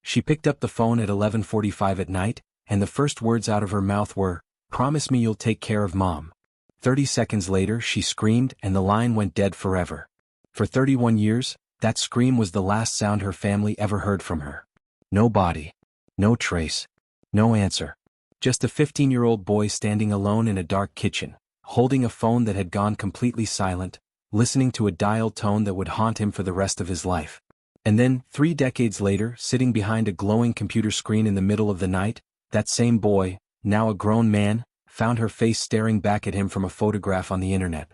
She picked up the phone at 11:45 at night, and the first words out of her mouth were, "Promise me you'll take care of Mom." 30 seconds later she screamed and the line went dead forever. For 31 years, that scream was the last sound her family ever heard from her. No body. No trace. No answer. Just a 15-year-old boy standing alone in a dark kitchen, holding a phone that had gone completely silent, listening to a dial tone that would haunt him for the rest of his life. And then, 3 decades later, sitting behind a glowing computer screen in the middle of the night, that same boy, now a grown man, found her face staring back at him from a photograph on the internet.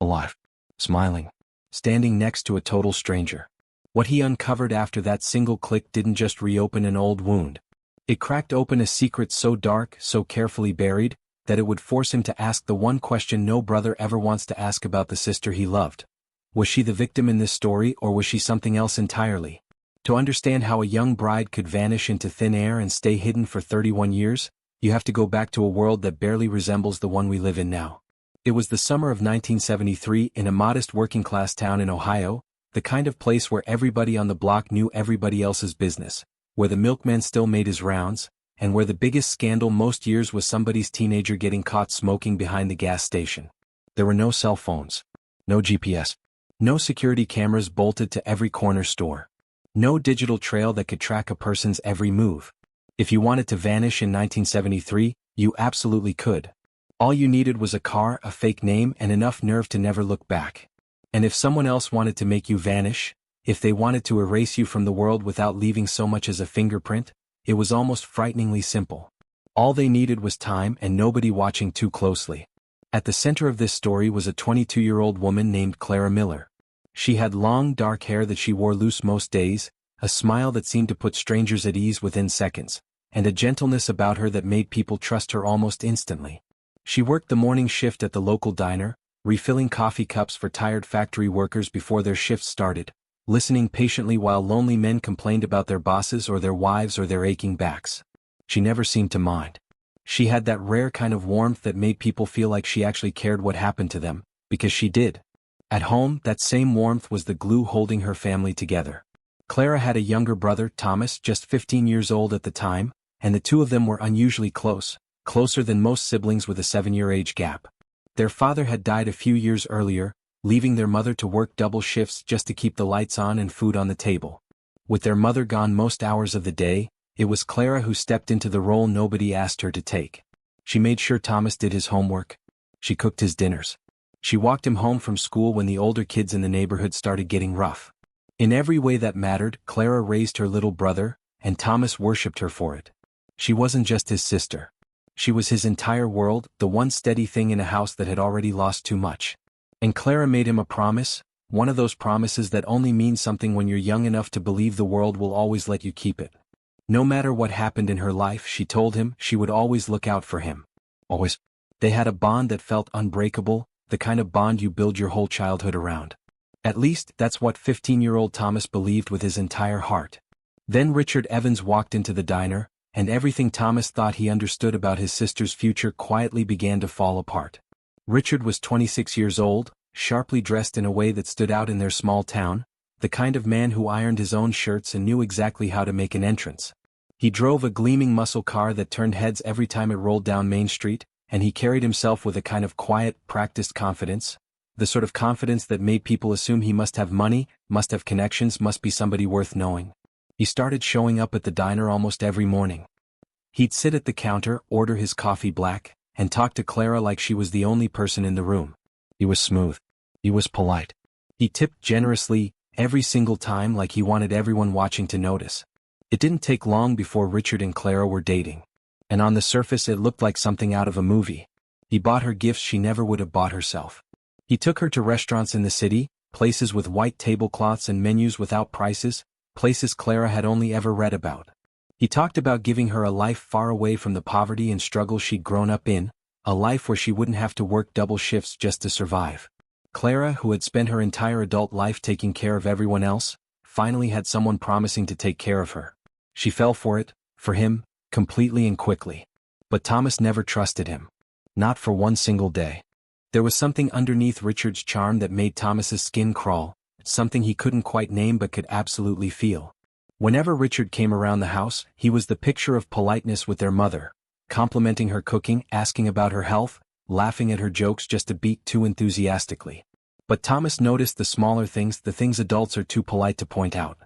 Alive. Smiling. Standing next to a total stranger. What he uncovered after that single click didn't just reopen an old wound. It cracked open a secret so dark, so carefully buried, that it would force him to ask the one question no brother ever wants to ask about the sister he loved. Was she the victim in this story, or was she something else entirely? To understand how a young bride could vanish into thin air and stay hidden for 31 years, you have to go back to a world that barely resembles the one we live in now. It was the summer of 1973 in a modest working-class town in Ohio, the kind of place where everybody on the block knew everybody else's business, where the milkman still made his rounds, and where the biggest scandal most years was somebody's teenager getting caught smoking behind the gas station. There were no cell phones. No GPS. No security cameras bolted to every corner store. No digital trail that could track a person's every move. If you wanted to vanish in 1973, you absolutely could. All you needed was a car, a fake name, and enough nerve to never look back. And if someone else wanted to make you vanish, if they wanted to erase you from the world without leaving so much as a fingerprint, it was almost frighteningly simple. All they needed was time and nobody watching too closely. At the center of this story was a 22-year-old woman named Clara Miller. She had long, dark hair that she wore loose most days, a smile that seemed to put strangers at ease within seconds, and a gentleness about her that made people trust her almost instantly. She worked the morning shift at the local diner, refilling coffee cups for tired factory workers before their shifts started, listening patiently while lonely men complained about their bosses or their wives or their aching backs. She never seemed to mind. She had that rare kind of warmth that made people feel like she actually cared what happened to them, because she did. At home, that same warmth was the glue holding her family together. Clara had a younger brother, Thomas, just 15 years old at the time, and the two of them were unusually close, closer than most siblings with a 7-year age gap. Their father had died a few years earlier, leaving their mother to work double shifts just to keep the lights on and food on the table. With their mother gone most hours of the day, it was Clara who stepped into the role nobody asked her to take. She made sure Thomas did his homework. She cooked his dinners. She walked him home from school when the older kids in the neighborhood started getting rough. In every way that mattered, Clara raised her little brother, and Thomas worshipped her for it. She wasn't just his sister. She was his entire world, the one steady thing in a house that had already lost too much. And Clara made him a promise, one of those promises that only mean something when you're young enough to believe the world will always let you keep it. No matter what happened in her life, she told him she would always look out for him. Always. They had a bond that felt unbreakable, the kind of bond you build your whole childhood around. At least, that's what 15-year-old Thomas believed with his entire heart. Then Richard Evans walked into the diner, and everything Thomas thought he understood about his sister's future quietly began to fall apart. Richard was 26 years old, sharply dressed in a way that stood out in their small town, the kind of man who ironed his own shirts and knew exactly how to make an entrance. He drove a gleaming muscle car that turned heads every time it rolled down Main Street, and he carried himself with a kind of quiet, practiced confidence, the sort of confidence that made people assume he must have money, must have connections, must be somebody worth knowing. He started showing up at the diner almost every morning. He'd sit at the counter, order his coffee black, and talk to Clara like she was the only person in the room. He was smooth. He was polite. He tipped generously, every single time, like he wanted everyone watching to notice. It didn't take long before Richard and Clara were dating. And on the surface it looked like something out of a movie. He bought her gifts she never would have bought herself. He took her to restaurants in the city, places with white tablecloths and menus without prices, places Clara had only ever read about. He talked about giving her a life far away from the poverty and struggle she'd grown up in, a life where she wouldn't have to work double shifts just to survive. Clara, who had spent her entire adult life taking care of everyone else, finally had someone promising to take care of her. She fell for it, for him, completely and quickly. But Thomas never trusted him. Not for one single day. There was something underneath Richard's charm that made Thomas's skin crawl, something he couldn't quite name but could absolutely feel. Whenever Richard came around the house, he was the picture of politeness with their mother, complimenting her cooking, asking about her health, laughing at her jokes just a beat too enthusiastically. But Thomas noticed the smaller things, the things adults are too polite to point out.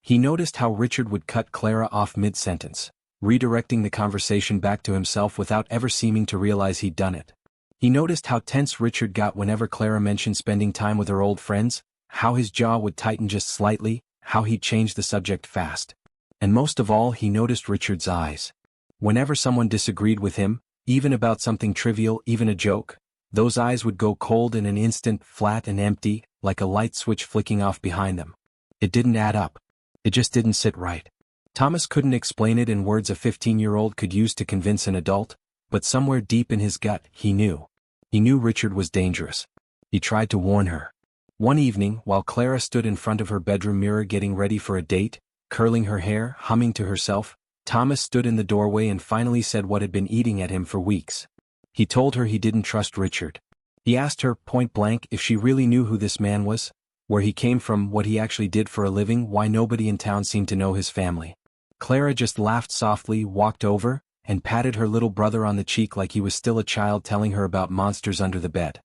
He noticed how Richard would cut Clara off mid-sentence, redirecting the conversation back to himself without ever seeming to realize he'd done it. He noticed how tense Richard got whenever Clara mentioned spending time with her old friends, how his jaw would tighten just slightly, how he'd change the subject fast. And most of all, he noticed Richard's eyes. Whenever someone disagreed with him, even about something trivial, even a joke, those eyes would go cold in an instant, flat and empty, like a light switch flicking off behind them. It didn't add up. It just didn't sit right. Thomas couldn't explain it in words a 15-year-old could use to convince an adult, but somewhere deep in his gut, he knew. He knew Richard was dangerous. He tried to warn her. One evening, while Clara stood in front of her bedroom mirror getting ready for a date, curling her hair, humming to herself, Thomas stood in the doorway and finally said what had been eating at him for weeks. He told her he didn't trust Richard. He asked her, point blank, if she really knew who this man was, where he came from, what he actually did for a living, why nobody in town seemed to know his family. Clara just laughed softly, walked over, and patted her little brother on the cheek like he was still a child, telling her about monsters under the bed.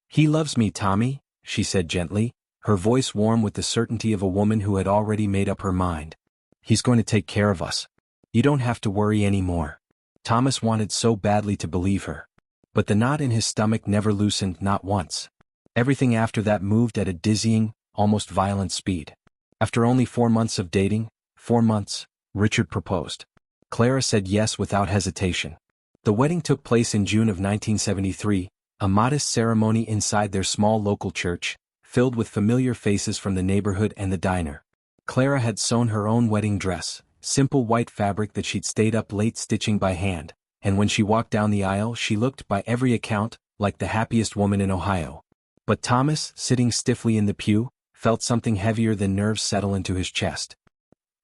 "He loves me, Tommy," she said gently, her voice warm with the certainty of a woman who had already made up her mind. "He's going to take care of us. You don't have to worry anymore." Thomas wanted so badly to believe her. But the knot in his stomach never loosened, not once. Everything after that moved at a dizzying, almost violent speed. After only 4 months of dating, 4 months, Richard proposed. Clara said yes without hesitation. The wedding took place in June of 1973, a modest ceremony inside their small local church, filled with familiar faces from the neighborhood and the diner. Clara had sewn her own wedding dress, simple white fabric that she'd stayed up late stitching by hand, and when she walked down the aisle she looked, by every account, like the happiest woman in Ohio. But Thomas, sitting stiffly in the pew, felt something heavier than nerves settle into his chest.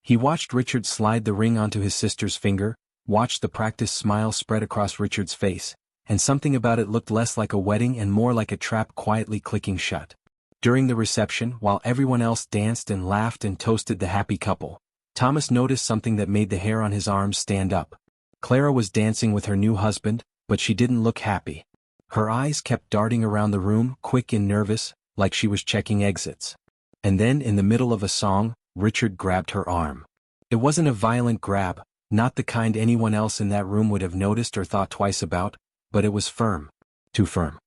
He watched Richard slide the ring onto his sister's finger, watched the practiced smile spread across Richard's face, and something about it looked less like a wedding and more like a trap quietly clicking shut. During the reception, while everyone else danced and laughed and toasted the happy couple, Thomas noticed something that made the hair on his arms stand up. Clara was dancing with her new husband, but she didn't look happy. Her eyes kept darting around the room, quick and nervous, like she was checking exits. And then, in the middle of a song, Richard grabbed her arm. It wasn't a violent grab, not the kind anyone else in that room would have noticed or thought twice about, but it was firm. Too firm.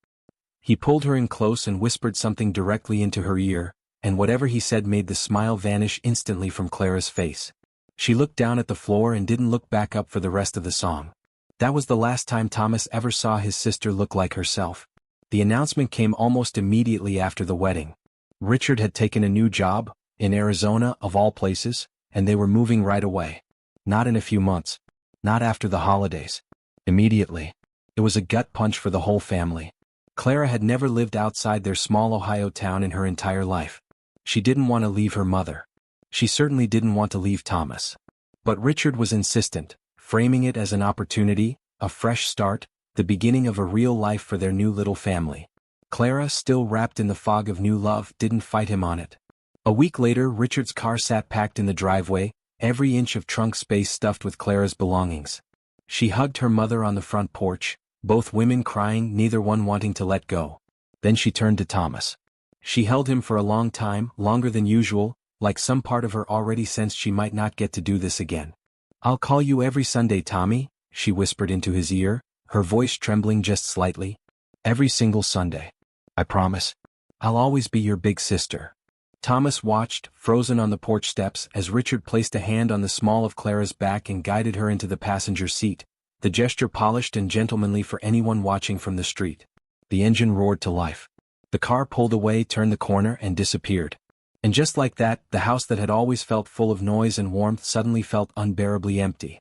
He pulled her in close and whispered something directly into her ear, and whatever he said made the smile vanish instantly from Clara's face. She looked down at the floor and didn't look back up for the rest of the song. That was the last time Thomas ever saw his sister look like herself. The announcement came almost immediately after the wedding. Richard had taken a new job, in Arizona of all places, and they were moving right away. Not in a few months. Not after the holidays. Immediately. It was a gut punch for the whole family. Clara had never lived outside their small Ohio town in her entire life. She didn't want to leave her mother. She certainly didn't want to leave Thomas. But Richard was insistent, framing it as an opportunity, a fresh start, the beginning of a real life for their new little family. Clara, still wrapped in the fog of new love, didn't fight him on it. A week later, Richard's car sat packed in the driveway, every inch of trunk space stuffed with Clara's belongings. She hugged her mother on the front porch, both women crying, neither one wanting to let go. Then she turned to Thomas. She held him for a long time, longer than usual, like some part of her already sensed she might not get to do this again. "I'll call you every Sunday, Tommy," she whispered into his ear, her voice trembling just slightly. "Every single Sunday. I promise. I'll always be your big sister." Thomas watched, frozen on the porch steps, as Richard placed a hand on the small of Clara's back and guided her into the passenger seat, the gesture polished and gentlemanly for anyone watching from the street. The engine roared to life. The car pulled away, turned the corner, and disappeared. And just like that, the house that had always felt full of noise and warmth suddenly felt unbearably empty.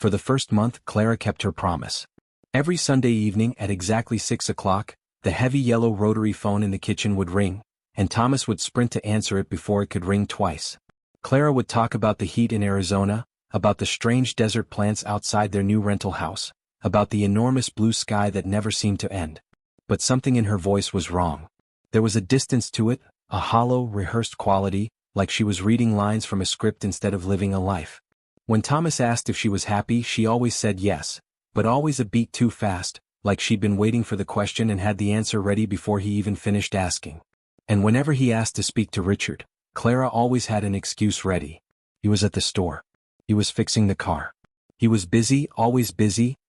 For the first month, Clara kept her promise. Every Sunday evening at exactly 6 o'clock, the heavy yellow rotary phone in the kitchen would ring, and Thomas would sprint to answer it before it could ring twice. Clara would talk about the heat in Arizona, about the strange desert plants outside their new rental house, about the enormous blue sky that never seemed to end. But something in her voice was wrong. There was a distance to it, a hollow, rehearsed quality, like she was reading lines from a script instead of living a life. When Thomas asked if she was happy, she always said yes, but always a beat too fast, like she'd been waiting for the question and had the answer ready before he even finished asking. And whenever he asked to speak to Richard, Clara always had an excuse ready. He was at the store. He was fixing the car. He was busy,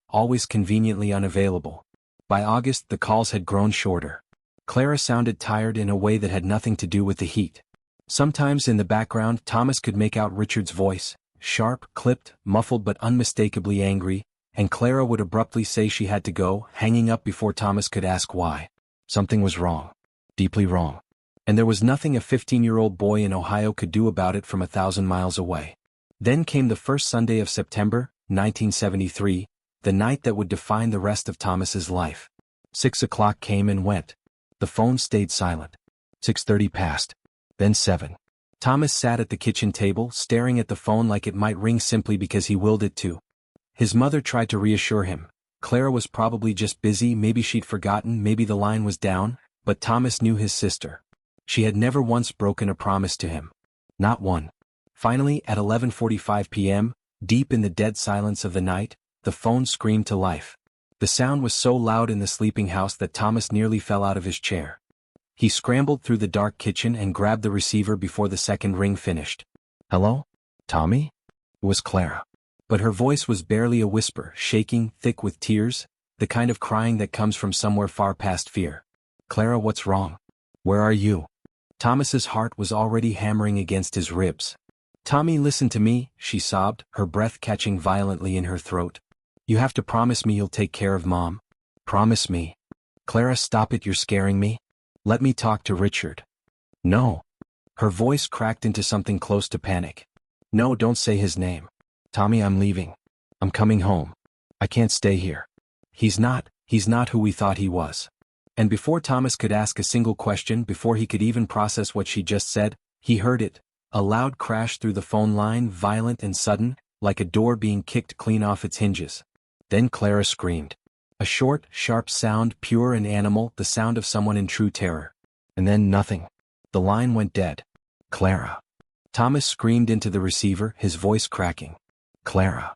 always conveniently unavailable. By August, the calls had grown shorter. Clara sounded tired in a way that had nothing to do with the heat. Sometimes in the background, Thomas could make out Richard's voice, sharp, clipped, muffled but unmistakably angry, and Clara would abruptly say she had to go, hanging up before Thomas could ask why. Something was wrong. Deeply wrong. And there was nothing a 15-year-old boy in Ohio could do about it from 1,000 miles away. Then came the first Sunday of September, 1973, the night that would define the rest of Thomas's life. 6 o'clock came and went. The phone stayed silent. 6:30 passed. Then 7. Thomas sat at the kitchen table, staring at the phone like it might ring simply because he willed it to. His mother tried to reassure him. Clara was probably just busy, maybe she'd forgotten, maybe the line was down, but Thomas knew his sister. She had never once broken a promise to him. Not one. Finally, at 11:45 p.m., deep in the dead silence of the night, the phone screamed to life. The sound was so loud in the sleeping house that Thomas nearly fell out of his chair. He scrambled through the dark kitchen and grabbed the receiver before the second ring finished. "Hello? Tommy?" It was Clara. But her voice was barely a whisper, shaking, thick with tears, the kind of crying that comes from somewhere far past fear. "Clara, what's wrong? Where are you?" Thomas's heart was already hammering against his ribs. "Tommy, listen to me," she sobbed, her breath catching violently in her throat. "You have to promise me you'll take care of Mom. Promise me." "Clara, stop it, you're scaring me. Let me talk to Richard." "No." Her voice cracked into something close to panic. "No, don't say his name. Tommy, I'm leaving. I'm coming home. I can't stay here. He's not who we thought he was." And before Thomas could ask a single question, before he could even process what she just said, he heard it. A loud crash through the phone line, violent and sudden, like a door being kicked clean off its hinges. Then Clara screamed. A short, sharp sound, pure and animal, the sound of someone in true terror. And then nothing. The line went dead. "Clara." Thomas screamed into the receiver, his voice cracking. "Clara."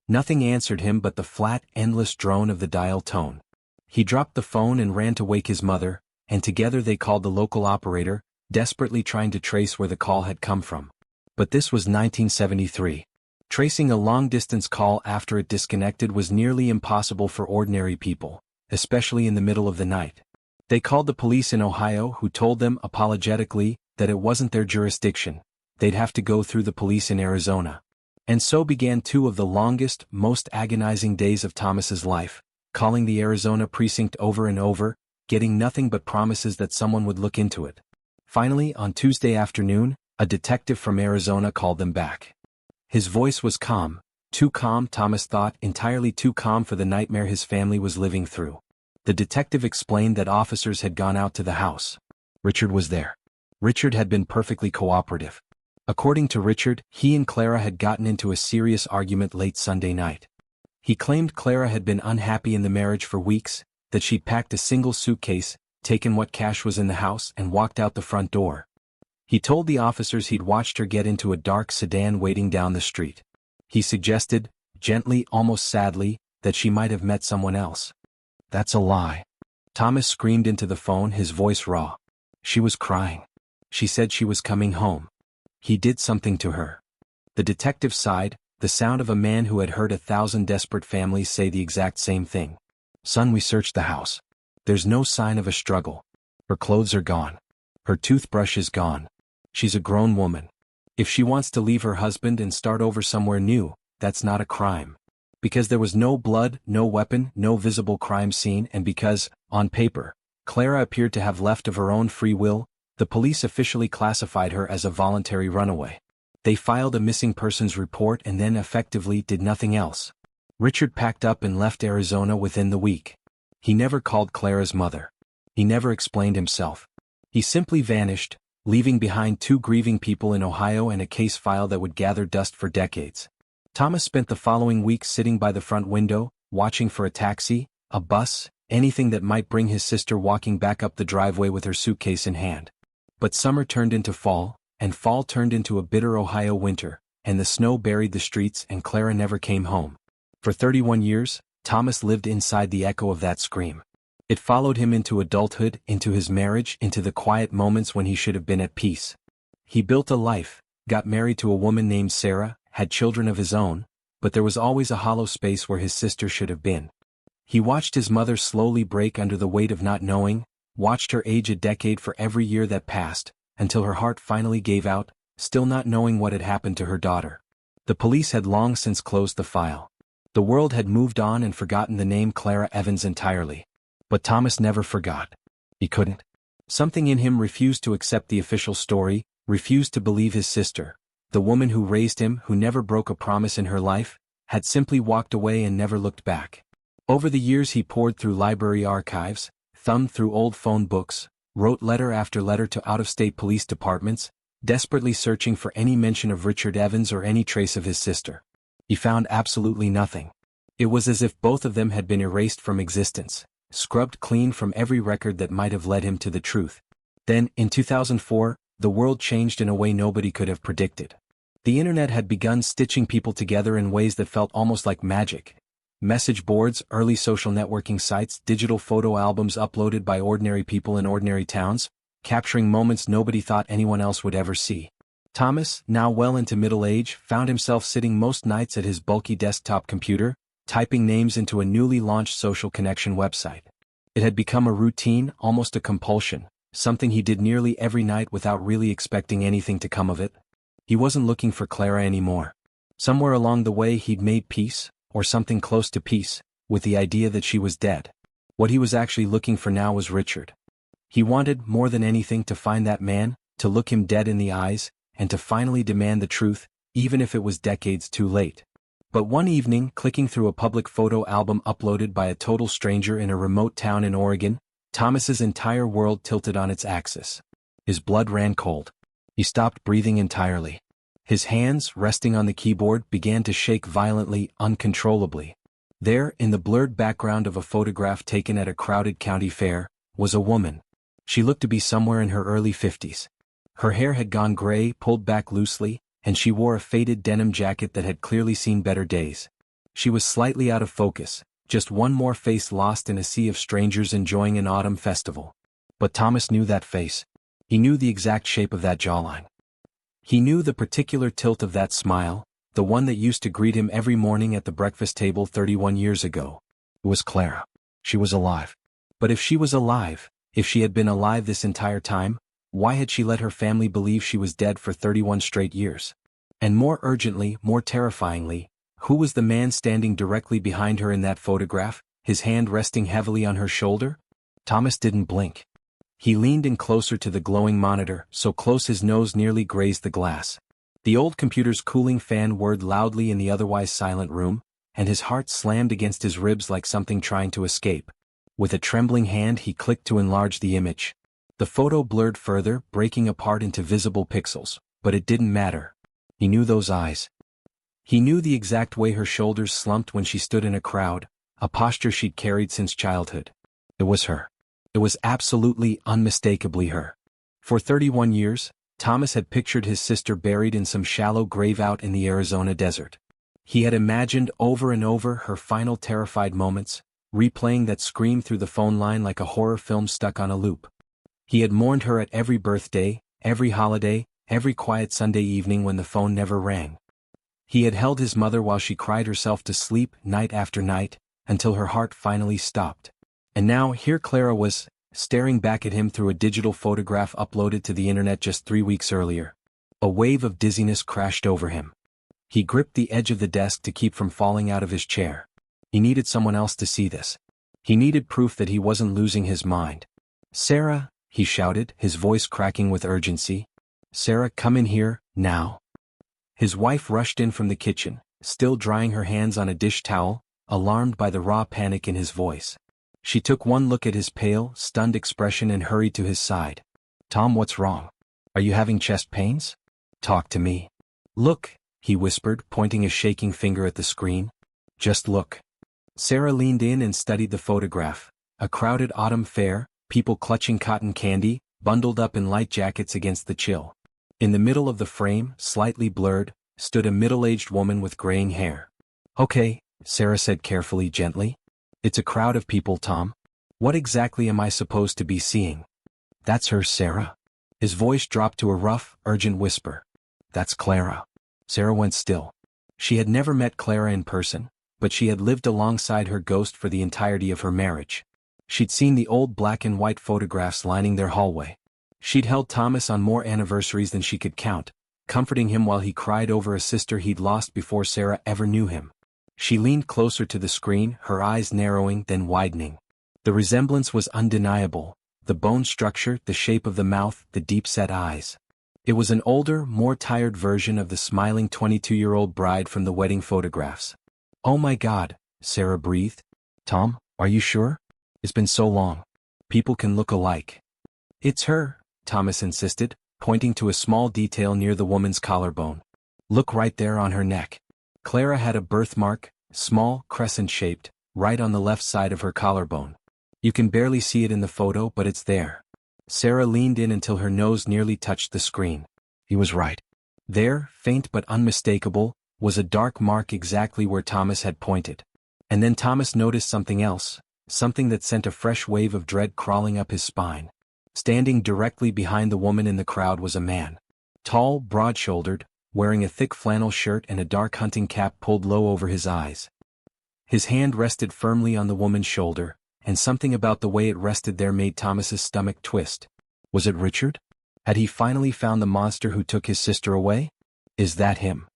Nothing answered him but the flat, endless drone of the dial tone. He dropped the phone and ran to wake his mother, and together they called the local operator, desperately trying to trace where the call had come from. But this was 1973. Tracing a long-distance call after it disconnected was nearly impossible for ordinary people, especially in the middle of the night. They called the police in Ohio, who told them, apologetically, that it wasn't their jurisdiction. They'd have to go through the police in Arizona. And so began two of the longest, most agonizing days of Thomas's life, calling the Arizona precinct over and over, getting nothing but promises that someone would look into it. Finally, on Tuesday afternoon, a detective from Arizona called them back. His voice was calm, too calm, Thomas thought, entirely too calm for the nightmare his family was living through. The detective explained that officers had gone out to the house. Richard was there. Richard had been perfectly cooperative. According to Richard, he and Clara had gotten into a serious argument late Sunday night. He claimed Clara had been unhappy in the marriage for weeks, that she'd packed a single suitcase, taken what cash was in the house, and walked out the front door. He told the officers he'd watched her get into a dark sedan waiting down the street. He suggested, gently, almost sadly, that she might have met someone else. "That's a lie." Thomas screamed into the phone, his voice raw. "She was crying. She said she was coming home. He did something to her." The detective sighed, the sound of a man who had heard 1,000 desperate families say the exact same thing. "Son, we searched the house. There's no sign of a struggle. Her clothes are gone. Her toothbrush is gone. She's a grown woman. If she wants to leave her husband and start over somewhere new, that's not a crime. Because there was no blood, no weapon, no visible crime scene, and because, on paper, Clara appeared to have left of her own free will, the police officially classified her as a voluntary runaway. They filed a missing persons report and then effectively did nothing else. Richard packed up and left Arizona within the week. He never called Clara's mother. He never explained himself. He simply vanished, leaving behind two grieving people in Ohio and a case file that would gather dust for decades. Thomas spent the following weeks sitting by the front window, watching for a taxi, a bus, anything that might bring his sister walking back up the driveway with her suitcase in hand. But summer turned into fall, and fall turned into a bitter Ohio winter, and the snow buried the streets and Clara never came home. For 31 years, Thomas lived inside the echo of that scream. It followed him into adulthood, into his marriage, into the quiet moments when he should have been at peace. He built a life, got married to a woman named Sarah, had children of his own, but there was always a hollow space where his sister should have been. He watched his mother slowly break under the weight of not knowing, watched her age a decade for every year that passed, until her heart finally gave out, still not knowing what had happened to her daughter. The police had long since closed the file. The world had moved on and forgotten the name Clara Evans entirely. But Thomas never forgot. He couldn't. Something in him refused to accept the official story, refused to believe his sister, the woman who raised him, who never broke a promise in her life, had simply walked away and never looked back. Over the years he pored through library archives, thumbed through old phone books, wrote letter after letter to out-of-state police departments, desperately searching for any mention of Richard Evans or any trace of his sister. He found absolutely nothing. It was as if both of them had been erased from existence, scrubbed clean from every record that might have led him to the truth. Then, in 2004, the world changed in a way nobody could have predicted. The internet had begun stitching people together in ways that felt almost like magic. Message boards, early social networking sites, digital photo albums uploaded by ordinary people in ordinary towns, capturing moments nobody thought anyone else would ever see. Thomas, now well into middle age, found himself sitting most nights at his bulky desktop computer, typing names into a newly launched social connection website. It had become a routine, almost a compulsion, something he did nearly every night without really expecting anything to come of it. He wasn't looking for Clara anymore. Somewhere along the way he'd made peace, or something close to peace, with the idea that she was dead. What he was actually looking for now was Richard. He wanted, more than anything, to find that man, to look him dead in the eyes, and to finally demand the truth, even if it was decades too late. But one evening, clicking through a public photo album uploaded by a total stranger in a remote town in Oregon, Thomas's entire world tilted on its axis. His blood ran cold. He stopped breathing entirely. His hands, resting on the keyboard, began to shake violently, uncontrollably. There, in the blurred background of a photograph taken at a crowded county fair, was a woman. She looked to be somewhere in her early 50s. Her hair had gone gray, pulled back loosely, and she wore a faded denim jacket that had clearly seen better days. She was slightly out of focus, just one more face lost in a sea of strangers enjoying an autumn festival. But Thomas knew that face. He knew the exact shape of that jawline. He knew the particular tilt of that smile, the one that used to greet him every morning at the breakfast table 31 years ago. It was Clara. She was alive. But if she was alive, if she had been alive this entire time, why had she let her family believe she was dead for 31 straight years? And more urgently, more terrifyingly, who was the man standing directly behind her in that photograph, his hand resting heavily on her shoulder? Thomas didn't blink. He leaned in closer to the glowing monitor, so close his nose nearly grazed the glass. The old computer's cooling fan whirred loudly in the otherwise silent room, and his heart slammed against his ribs like something trying to escape. With a trembling hand he clicked to enlarge the image. The photo blurred further, breaking apart into visible pixels, but it didn't matter. He knew those eyes. He knew the exact way her shoulders slumped when she stood in a crowd, a posture she'd carried since childhood. It was her. It was absolutely, unmistakably her. For 31 years, Thomas had pictured his sister buried in some shallow grave out in the Arizona desert. He had imagined over and over her final terrified moments, replaying that scream through the phone line like a horror film stuck on a loop. He had mourned her at every birthday, every holiday, every quiet Sunday evening when the phone never rang. He had held his mother while she cried herself to sleep night after night, until her heart finally stopped. And now here Clara was, staring back at him through a digital photograph uploaded to the internet just 3 weeks earlier. A wave of dizziness crashed over him. He gripped the edge of the desk to keep from falling out of his chair. He needed someone else to see this. He needed proof that he wasn't losing his mind. "Sarah," he shouted, his voice cracking with urgency. "Sarah, come in here, now." His wife rushed in from the kitchen, still drying her hands on a dish towel, alarmed by the raw panic in his voice. She took one look at his pale, stunned expression and hurried to his side. "Tom, what's wrong? Are you having chest pains? Talk to me." "Look," he whispered, pointing a shaking finger at the screen. "Just look." Sarah leaned in and studied the photograph. A crowded autumn fair, people clutching cotton candy, bundled up in light jackets against the chill. In the middle of the frame, slightly blurred, stood a middle-aged woman with graying hair. "Okay," Sarah said carefully, gently. "It's a crowd of people, Tom. What exactly am I supposed to be seeing?" "That's her, Sarah." His voice dropped to a rough, urgent whisper. "That's Clara." Sarah went still. She had never met Clara in person, but she had lived alongside her ghost for the entirety of her marriage. She'd seen the old black and white photographs lining their hallway. She'd held Thomas on more anniversaries than she could count, comforting him while he cried over a sister he'd lost before Sarah ever knew him. She leaned closer to the screen, her eyes narrowing then widening. The resemblance was undeniable, the bone structure, the shape of the mouth, the deep-set eyes. It was an older, more tired version of the smiling 22-year-old bride from the wedding photographs. "Oh my God," Sarah breathed. "Tom, are you sure? It's been so long. People can look alike." "It's her," Thomas insisted, pointing to a small detail near the woman's collarbone. "Look right there on her neck." Clara had a birthmark, small, crescent-shaped, right on the left side of her collarbone. "You can barely see it in the photo, but it's there." Sarah leaned in until her nose nearly touched the screen. He was right. There, faint but unmistakable, was a dark mark exactly where Thomas had pointed. And then Thomas noticed something else, something that sent a fresh wave of dread crawling up his spine. Standing directly behind the woman in the crowd was a man. Tall, broad-shouldered, wearing a thick flannel shirt and a dark hunting cap pulled low over his eyes. His hand rested firmly on the woman's shoulder, and something about the way it rested there made Thomas's stomach twist. Was it Richard? Had he finally found the monster who took his sister away? "Is that him?"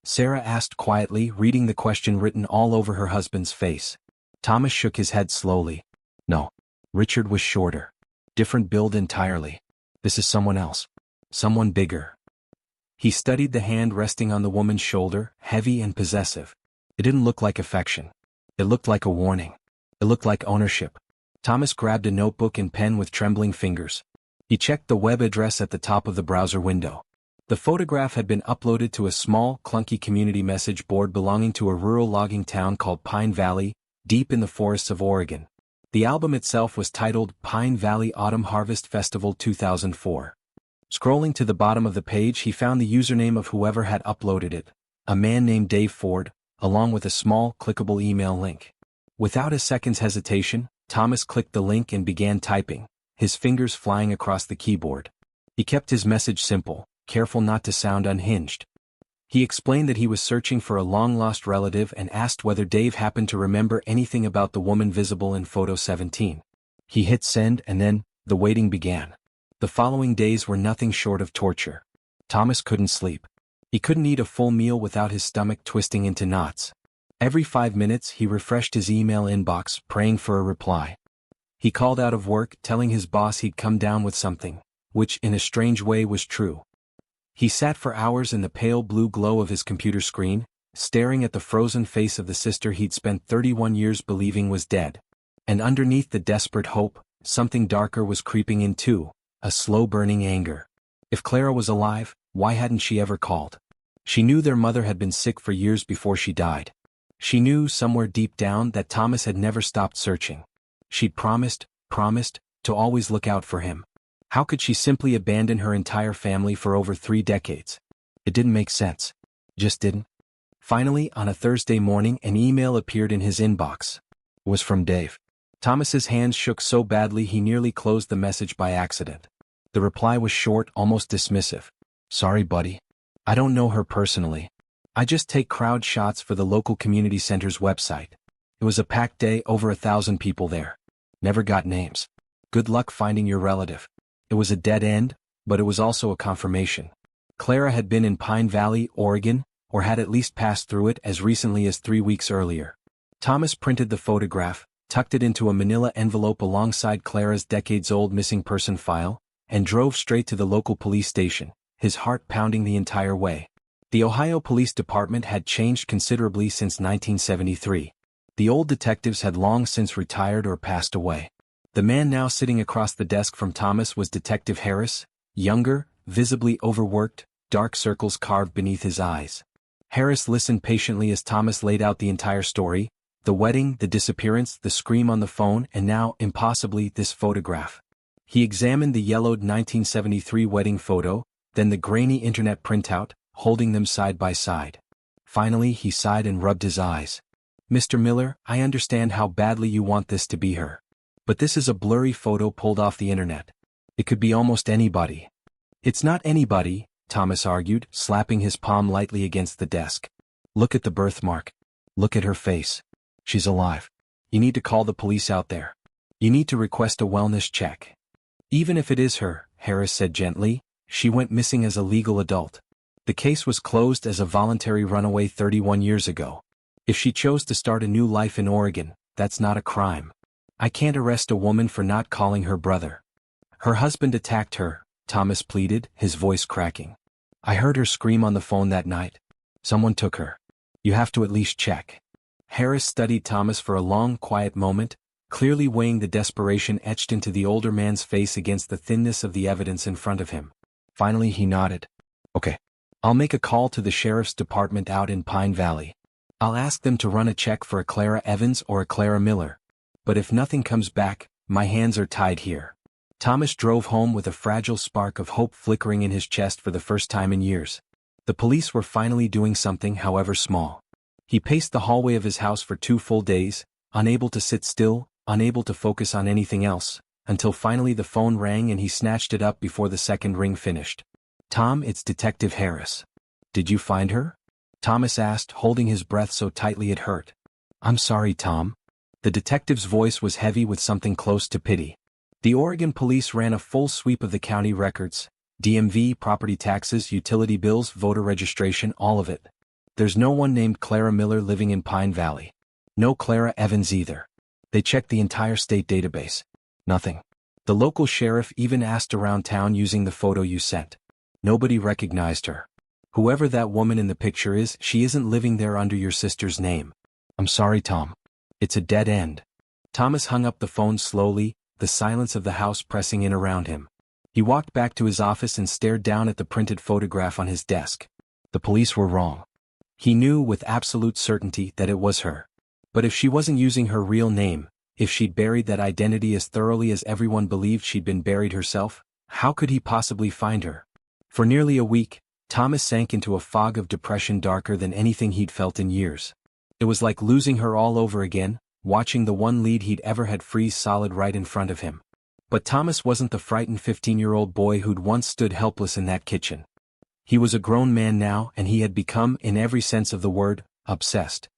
Sarah asked quietly, reading the question written all over her husband's face. Thomas shook his head slowly. "No. Richard was shorter. Different build entirely. This is someone else. Someone bigger." He studied the hand resting on the woman's shoulder, heavy and possessive. It didn't look like affection. It looked like a warning. It looked like ownership. Thomas grabbed a notebook and pen with trembling fingers. He checked the web address at the top of the browser window. The photograph had been uploaded to a small, clunky community message board belonging to a rural logging town called Pine Valley, deep in the forests of Oregon. The album itself was titled Pine Valley Autumn Harvest Festival 2004. Scrolling to the bottom of the page, he found the username of whoever had uploaded it, a man named Dave Ford, along with a small, clickable email link. Without a second's hesitation, Thomas clicked the link and began typing, his fingers flying across the keyboard. He kept his message simple, careful not to sound unhinged. He explained that he was searching for a long-lost relative and asked whether Dave happened to remember anything about the woman visible in photo 17. He hit send and then, the waiting began. The following days were nothing short of torture. Thomas couldn't sleep. He couldn't eat a full meal without his stomach twisting into knots. Every 5 minutes he refreshed his email inbox, praying for a reply. He called out of work, telling his boss he'd come down with something, which in a strange way was true. He sat for hours in the pale blue glow of his computer screen, staring at the frozen face of the sister he'd spent 31 years believing was dead. And underneath the desperate hope, something darker was creeping in too, a slow-burning anger. If Clara was alive, why hadn't she ever called? She knew their mother had been sick for years before she died. She knew somewhere deep down that Thomas had never stopped searching. She'd promised, to always look out for him. How could she simply abandon her entire family for over 3 decades? It didn't make sense. Just didn't. Finally, on a Thursday morning, an email appeared in his inbox. It was from Dave. Thomas's hands shook so badly he nearly closed the message by accident. The reply was short, almost dismissive. "Sorry, buddy. I don't know her personally. I just take crowd shots for the local community center's website. It was a packed day, over 1,000 people there. Never got names. Good luck finding your relative." It was a dead end, but it was also a confirmation. Clara had been in Pine Valley, Oregon, or had at least passed through it as recently as 3 weeks earlier. Thomas printed the photograph, tucked it into a manila envelope alongside Clara's decades-old missing person file, and drove straight to the local police station, his heart pounding the entire way. The Ohio Police Department had changed considerably since 1973. The old detectives had long since retired or passed away. The man now sitting across the desk from Thomas was Detective Harris, younger, visibly overworked, dark circles carved beneath his eyes. Harris listened patiently as Thomas laid out the entire story, the wedding, the disappearance, the scream on the phone, and now, impossibly, this photograph. He examined the yellowed 1973 wedding photo, then the grainy internet printout, holding them side by side. Finally he sighed and rubbed his eyes. "Mr. Miller, I understand how badly you want this to be her. But this is a blurry photo pulled off the internet. It could be almost anybody." "It's not anybody," Thomas argued, slapping his palm lightly against the desk. "Look at the birthmark. Look at her face. She's alive. You need to call the police out there. You need to request a wellness check." "Even if it is her," Harris said gently, "she went missing as a legal adult. The case was closed as a voluntary runaway 31 years ago. If she chose to start a new life in Oregon, that's not a crime. I can't arrest a woman for not calling her brother." "Her husband attacked her," Thomas pleaded, his voice cracking. "I heard her scream on the phone that night. Someone took her. You have to at least check." Harris studied Thomas for a long, quiet moment, clearly weighing the desperation etched into the older man's face against the thinness of the evidence in front of him. Finally he nodded. "Okay. I'll make a call to the sheriff's department out in Pine Valley. I'll ask them to run a check for a Clara Evans or a Clara Miller. But if nothing comes back, my hands are tied here." Thomas drove home with a fragile spark of hope flickering in his chest for the first time in years. The police were finally doing something, however small. He paced the hallway of his house for 2 full days, unable to sit still, unable to focus on anything else, until finally the phone rang and he snatched it up before the second ring finished. "Tom, it's Detective Harris. Did you find her?" Thomas asked, holding his breath so tightly it hurt. "I'm sorry, Tom." The detective's voice was heavy with something close to pity. "The Oregon police ran a full sweep of the county records, DMV, property taxes, utility bills, voter registration, all of it. There's no one named Clara Miller living in Pine Valley. No Clara Evans either. They checked the entire state database. Nothing. The local sheriff even asked around town using the photo you sent. Nobody recognized her. Whoever that woman in the picture is, she isn't living there under your sister's name. I'm sorry, Tom. It's a dead end." Thomas hung up the phone slowly, the silence of the house pressing in around him. He walked back to his office and stared down at the printed photograph on his desk. The police were wrong. He knew with absolute certainty that it was her. But if she wasn't using her real name, if she'd buried that identity as thoroughly as everyone believed she'd been buried herself, how could he possibly find her? For nearly a week, Thomas sank into a fog of depression darker than anything he'd felt in years. It was like losing her all over again, watching the one lead he'd ever had freeze solid right in front of him. But Thomas wasn't the frightened 15-year-old boy who'd once stood helpless in that kitchen. He was a grown man now, and he had become, in every sense of the word, obsessed.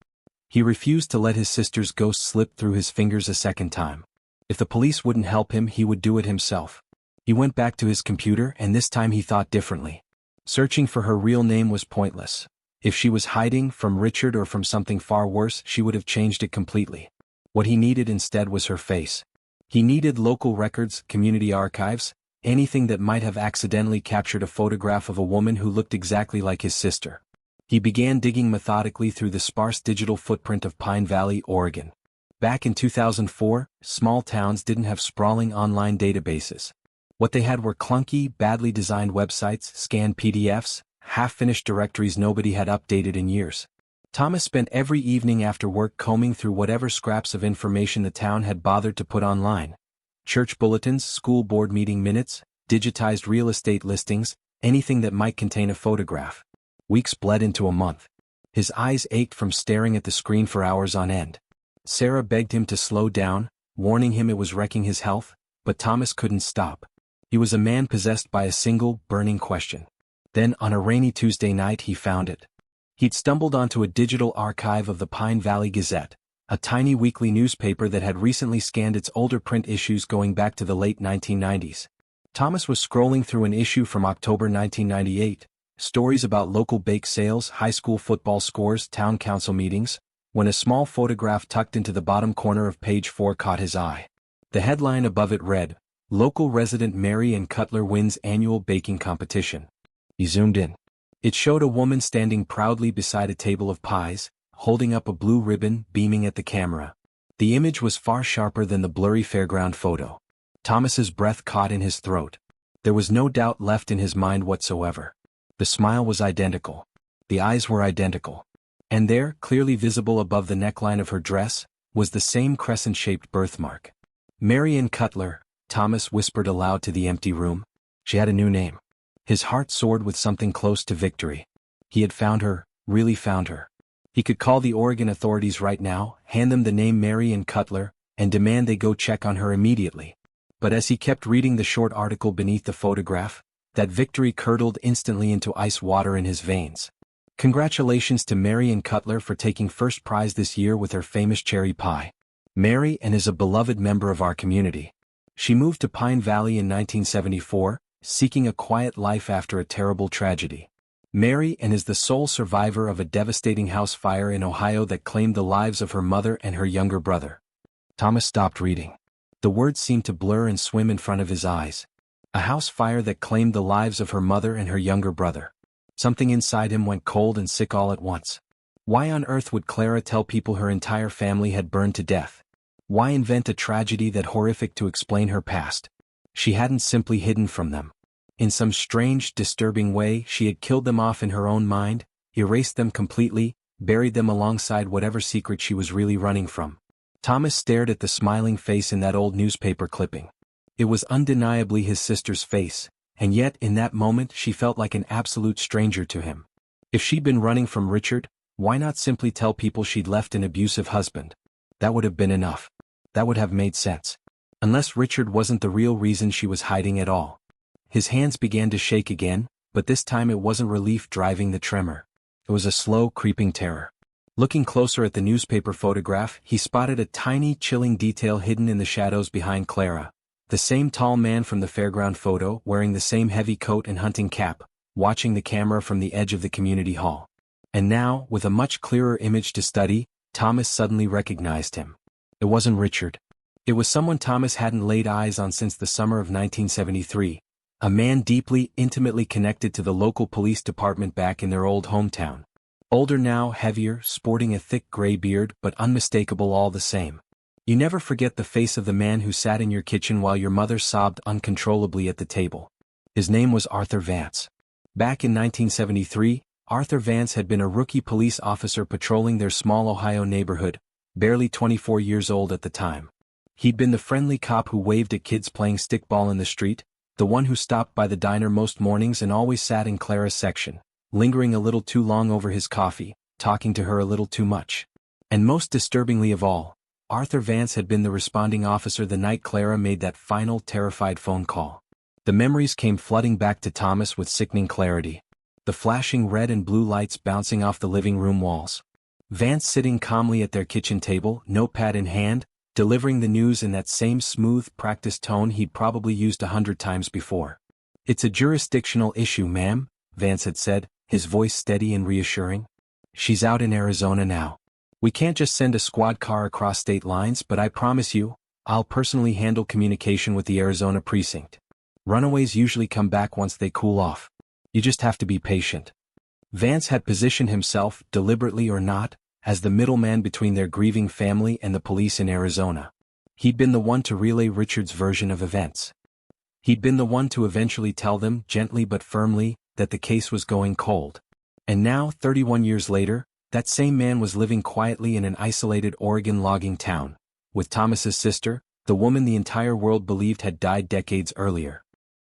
He refused to let his sister's ghost slip through his fingers a second time. If the police wouldn't help him, he would do it himself. He went back to his computer, and this time he thought differently. Searching for her real name was pointless. If she was hiding from Richard or from something far worse, she would have changed it completely. What he needed instead was her face. He needed local records, community archives, anything that might have accidentally captured a photograph of a woman who looked exactly like his sister. He began digging methodically through the sparse digital footprint of Pine Valley, Oregon. Back in 2004, small towns didn't have sprawling online databases. What they had were clunky, badly designed websites, scanned PDFs, half-finished directories nobody had updated in years. Thomas spent every evening after work combing through whatever scraps of information the town had bothered to put online. Church bulletins, school board meeting minutes, digitized real estate listings, anything that might contain a photograph. Weeks bled into a month. His eyes ached from staring at the screen for hours on end. Sarah begged him to slow down, warning him it was wrecking his health, but Thomas couldn't stop. He was a man possessed by a single, burning question. Then, on a rainy Tuesday night, he found it. He'd stumbled onto a digital archive of the Pine Valley Gazette, a tiny weekly newspaper that had recently scanned its older print issues going back to the late 1990s. Thomas was scrolling through an issue from October 1998, stories about local bake sales, high school football scores, town council meetings, when a small photograph tucked into the bottom corner of page 4 caught his eye. The headline above it read, "Local resident Mary Ann Cutler wins annual baking competition." He zoomed in. It showed a woman standing proudly beside a table of pies, holding up a blue ribbon, beaming at the camera. The image was far sharper than the blurry fairground photo. Thomas's breath caught in his throat. There was no doubt left in his mind whatsoever. The smile was identical. The eyes were identical. And there, clearly visible above the neckline of her dress, was the same crescent-shaped birthmark. Mary Ann Cutler, Thomas whispered aloud to the empty room. She had a new name. His heart soared with something close to victory. He had found her, really found her. He could call the Oregon authorities right now, hand them the name Marion Cutler, and demand they go check on her immediately. But as he kept reading the short article beneath the photograph, that victory curdled instantly into ice water in his veins. Congratulations to Marion Cutler for taking first prize this year with her famous cherry pie. Mary and is a beloved member of our community. She moved to Pine Valley in 1974, seeking a quiet life after a terrible tragedy. Mary and is the sole survivor of a devastating house fire in Ohio that claimed the lives of her mother and her younger brother. Thomas stopped reading. The words seemed to blur and swim in front of his eyes. A house fire that claimed the lives of her mother and her younger brother. Something inside him went cold and sick all at once. Why on earth would Clara tell people her entire family had burned to death? Why invent a tragedy that horrific to explain her past? She hadn't simply hidden from them. In some strange, disturbing way, she had killed them off in her own mind, erased them completely, buried them alongside whatever secret she was really running from. Thomas stared at the smiling face in that old newspaper clipping. It was undeniably his sister's face, and yet in that moment she felt like an absolute stranger to him. If she'd been running from Richard, why not simply tell people she'd left an abusive husband? That would have been enough. That would have made sense. Unless Richard wasn't the real reason she was hiding at all. His hands began to shake again, but this time it wasn't relief driving the tremor. It was a slow, creeping terror. Looking closer at the newspaper photograph, he spotted a tiny, chilling detail hidden in the shadows behind Clara. The same tall man from the fairground photo, wearing the same heavy coat and hunting cap, watching the camera from the edge of the community hall. And now, with a much clearer image to study, Thomas suddenly recognized him. It wasn't Richard. It was someone Thomas hadn't laid eyes on since the summer of 1973, a man deeply, intimately connected to the local police department back in their old hometown. Older now, heavier, sporting a thick gray beard, but unmistakable all the same. You never forget the face of the man who sat in your kitchen while your mother sobbed uncontrollably at the table. His name was Arthur Vance. Back in 1973, Arthur Vance had been a rookie police officer patrolling their small Ohio neighborhood, barely 24 years old at the time. He'd been the friendly cop who waved at kids playing stickball in the street, the one who stopped by the diner most mornings and always sat in Clara's section, lingering a little too long over his coffee, talking to her a little too much. And most disturbingly of all, Arthur Vance had been the responding officer the night Clara made that final, terrified phone call. The memories came flooding back to Thomas with sickening clarity. The flashing red and blue lights bouncing off the living room walls. Vance sitting calmly at their kitchen table, notepad in hand, delivering the news in that same smooth, practiced tone he'd probably used 100 times before. "It's a jurisdictional issue, ma'am," Vance had said, his voice steady and reassuring. "She's out in Arizona now. We can't just send a squad car across state lines, but I promise you, I'll personally handle communication with the Arizona precinct. Runaways usually come back once they cool off. You just have to be patient." Vance had positioned himself, deliberately or not, as the middleman between their grieving family and the police in Arizona. He'd been the one to relay Richard's version of events. He'd been the one to eventually tell them, gently but firmly, that the case was going cold. And now, 31 years later, that same man was living quietly in an isolated Oregon logging town, with Thomas's sister, the woman the entire world believed had died decades earlier.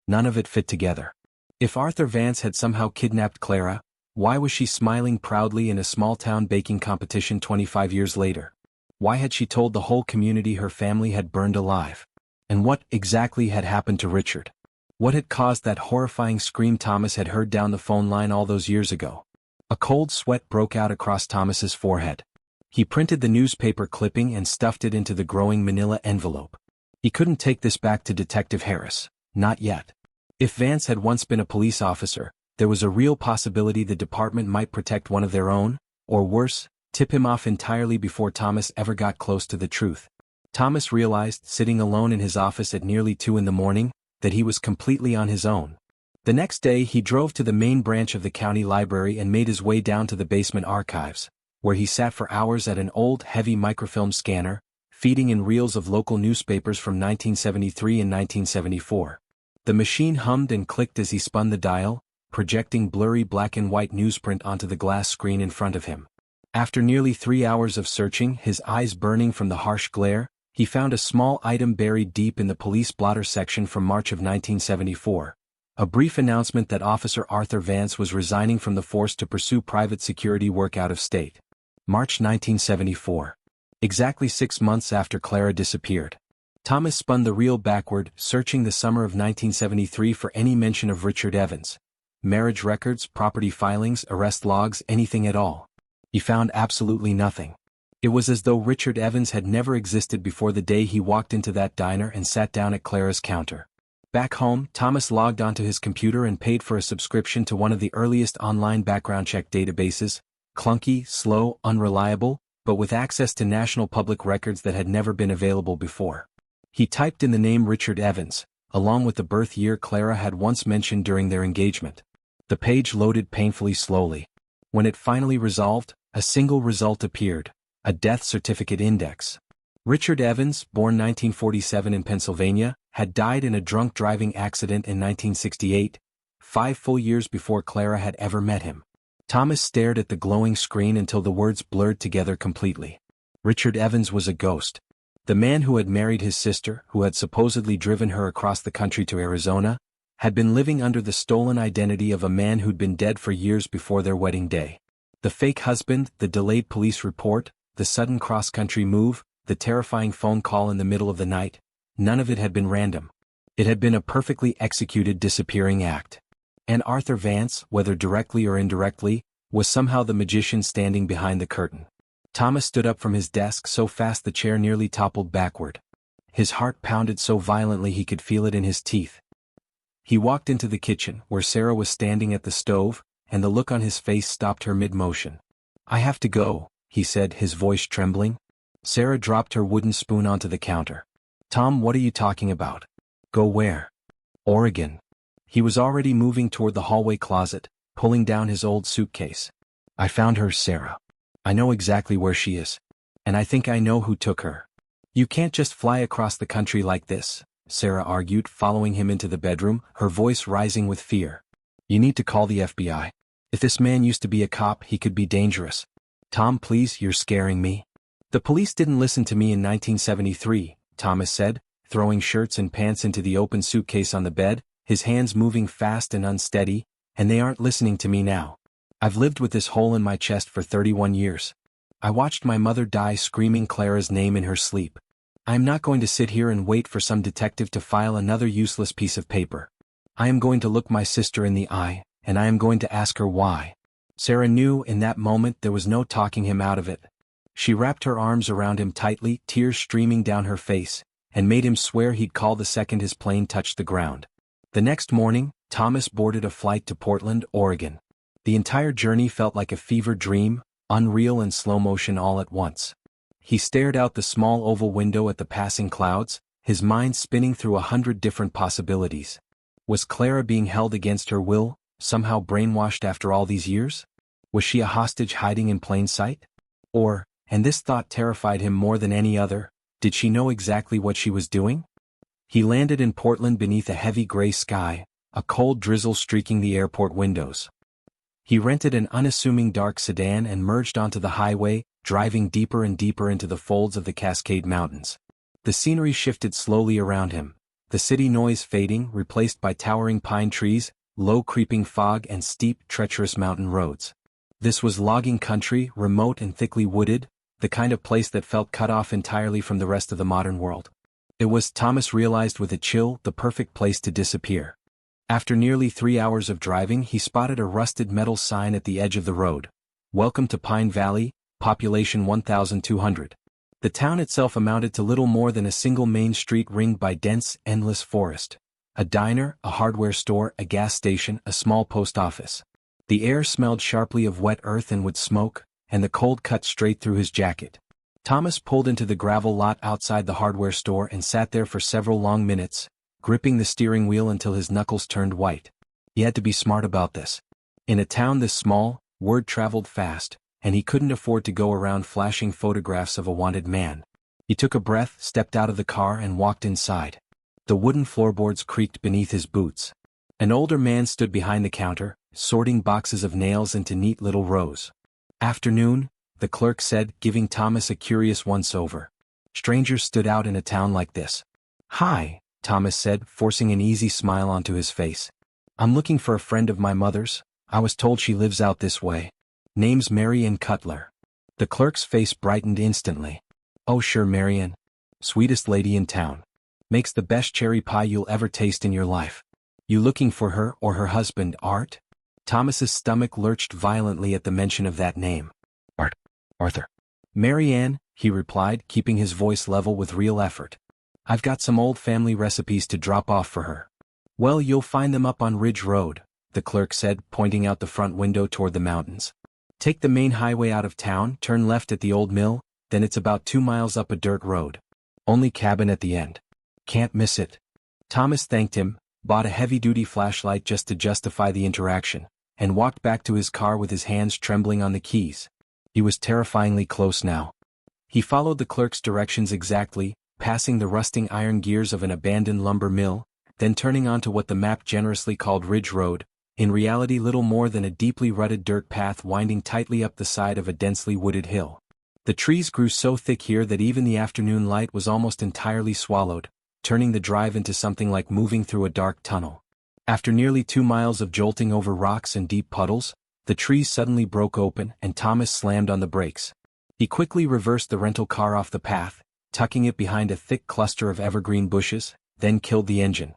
None of it fit together. If Arthur Vance had somehow kidnapped Clara, why was she smiling proudly in a small-town baking competition 25 years later? Why had she told the whole community her family had burned alive? And what exactly had happened to Richard? What had caused that horrifying scream Thomas had heard down the phone line all those years ago? A cold sweat broke out across Thomas's forehead. He printed the newspaper clipping and stuffed it into the growing manila envelope. He couldn't take this back to Detective Harris, not yet. If Vance had once been a police officer, there was a real possibility the department might protect one of their own, or worse, tip him off entirely before Thomas ever got close to the truth. Thomas realized, sitting alone in his office at nearly 2 in the morning, that he was completely on his own. The next day he drove to the main branch of the county library and made his way down to the basement archives, where he sat for hours at an old, heavy microfilm scanner, feeding in reels of local newspapers from 1973 and 1974. The machine hummed and clicked as he spun the dial, projecting blurry black and white newsprint onto the glass screen in front of him. After nearly 3 hours of searching, his eyes burning from the harsh glare, he found a small item buried deep in the police blotter section from March of 1974. A brief announcement that Officer Arthur Vance was resigning from the force to pursue private security work out of state. March 1974. Exactly 6 months after Clara disappeared. Thomas spun the reel backward, searching the summer of 1973 for any mention of Richard Evans. Marriage records, property filings, arrest logs, anything at all. He found absolutely nothing. It was as though Richard Evans had never existed before the day he walked into that diner and sat down at Clara's counter. Back home, Thomas logged onto his computer and paid for a subscription to one of the earliest online background check databases, clunky, slow, unreliable, but with access to national public records that had never been available before. He typed in the name Richard Evans, along with the birth year Clara had once mentioned during their engagement. The page loaded painfully slowly. When it finally resolved, a single result appeared: a death certificate index. Richard Evans, born 1947 in Pennsylvania, had died in a drunk driving accident in 1968, 5 full years before Clara had ever met him. Thomas stared at the glowing screen until the words blurred together completely. Richard Evans was a ghost. The man who had married his sister, who had supposedly driven her across the country to Arizona, had been living under the stolen identity of a man who'd been dead for years before their wedding day. The fake husband, the delayed police report, the sudden cross-country move, the terrifying phone call in the middle of the night, none of it had been random. It had been a perfectly executed disappearing act. And Arthur Vance, whether directly or indirectly, was somehow the magician standing behind the curtain. Thomas stood up from his desk so fast the chair nearly toppled backward. His heart pounded so violently he could feel it in his teeth. He walked into the kitchen, where Sarah was standing at the stove, and the look on his face stopped her mid-motion. "I have to go," he said, his voice trembling. Sarah dropped her wooden spoon onto the counter. "Tom, what are you talking about? Go where?" "Oregon." He was already moving toward the hallway closet, pulling down his old suitcase. "I found her, Sarah. I know exactly where she is. And I think I know who took her." "You can't just fly across the country like this," Sarah argued, following him into the bedroom, her voice rising with fear. "You need to call the FBI. If this man used to be a cop, he could be dangerous." "Tom, please, you're scaring me." "The police didn't listen to me in 1973, Thomas said, throwing shirts and pants into the open suitcase on the bed, his hands moving fast and unsteady, "and they aren't listening to me now. I've lived with this hole in my chest for 31 years. I watched my mother die screaming Clara's name in her sleep. I am not going to sit here and wait for some detective to file another useless piece of paper. I am going to look my sister in the eye, and I am going to ask her why." Sarah knew in that moment there was no talking him out of it. She wrapped her arms around him tightly, tears streaming down her face, and made him swear he'd call the second his plane touched the ground. The next morning, Thomas boarded a flight to Portland, Oregon. The entire journey felt like a fever dream, unreal and slow motion all at once. He stared out the small oval window at the passing clouds, his mind spinning through 100 different possibilities. Was Clara being held against her will, somehow brainwashed after all these years? Was she a hostage hiding in plain sight? Or, and this thought terrified him more than any other, did she know exactly what she was doing? He landed in Portland beneath a heavy gray sky, a cold drizzle streaking the airport windows. He rented an unassuming dark sedan and merged onto the highway, driving deeper and deeper into the folds of the Cascade Mountains. The scenery shifted slowly around him, the city noise fading, replaced by towering pine trees, low creeping fog and steep, treacherous mountain roads. This was logging country, remote and thickly wooded, the kind of place that felt cut off entirely from the rest of the modern world. It was, Thomas realized with a chill, the perfect place to disappear. After nearly 3 hours of driving, he spotted a rusted metal sign at the edge of the road. "Welcome to Pine Valley, population 1,200. The town itself amounted to little more than a single main street ringed by dense, endless forest. A diner, a hardware store, a gas station, a small post office. The air smelled sharply of wet earth and wood smoke, and the cold cut straight through his jacket. Thomas pulled into the gravel lot outside the hardware store and sat there for several long minutes, gripping the steering wheel until his knuckles turned white. He had to be smart about this. In a town this small, word traveled fast, and he couldn't afford to go around flashing photographs of a wanted man. He took a breath, stepped out of the car and walked inside. The wooden floorboards creaked beneath his boots. An older man stood behind the counter, sorting boxes of nails into neat little rows. "Afternoon," the clerk said, giving Thomas a curious once-over. Strangers stood out in a town like this. "Hi," Thomas said, forcing an easy smile onto his face. I'm looking for a friend of my mother's. I was told she lives out this way. Name's Marian Cutler. The clerk's face brightened instantly. Oh sure, Marian. Sweetest lady in town. Makes the best cherry pie you'll ever taste in your life. You looking for her or her husband, Art? Thomas's stomach lurched violently at the mention of that name. Arthur. Marianne, he replied, keeping his voice level with real effort. I've got some old family recipes to drop off for her. Well, you'll find them up on Ridge Road, the clerk said, pointing out the front window toward the mountains. Take the main highway out of town, turn left at the old mill, then it's about 2 miles up a dirt road. Only cabin at the end. Can't miss it. Thomas thanked him, bought a heavy-duty flashlight just to justify the interaction, and walked back to his car with his hands trembling on the keys. He was terrifyingly close now. He followed the clerk's directions exactly, passing the rusting iron gears of an abandoned lumber mill, then turning onto what the map generously called Ridge Road, in reality little more than a deeply rutted dirt path winding tightly up the side of a densely wooded hill. The trees grew so thick here that even the afternoon light was almost entirely swallowed, turning the drive into something like moving through a dark tunnel. After nearly 2 miles of jolting over rocks and deep puddles, the trees suddenly broke open and Thomas slammed on the brakes. He quickly reversed the rental car off the path, tucking it behind a thick cluster of evergreen bushes, then killed the engine.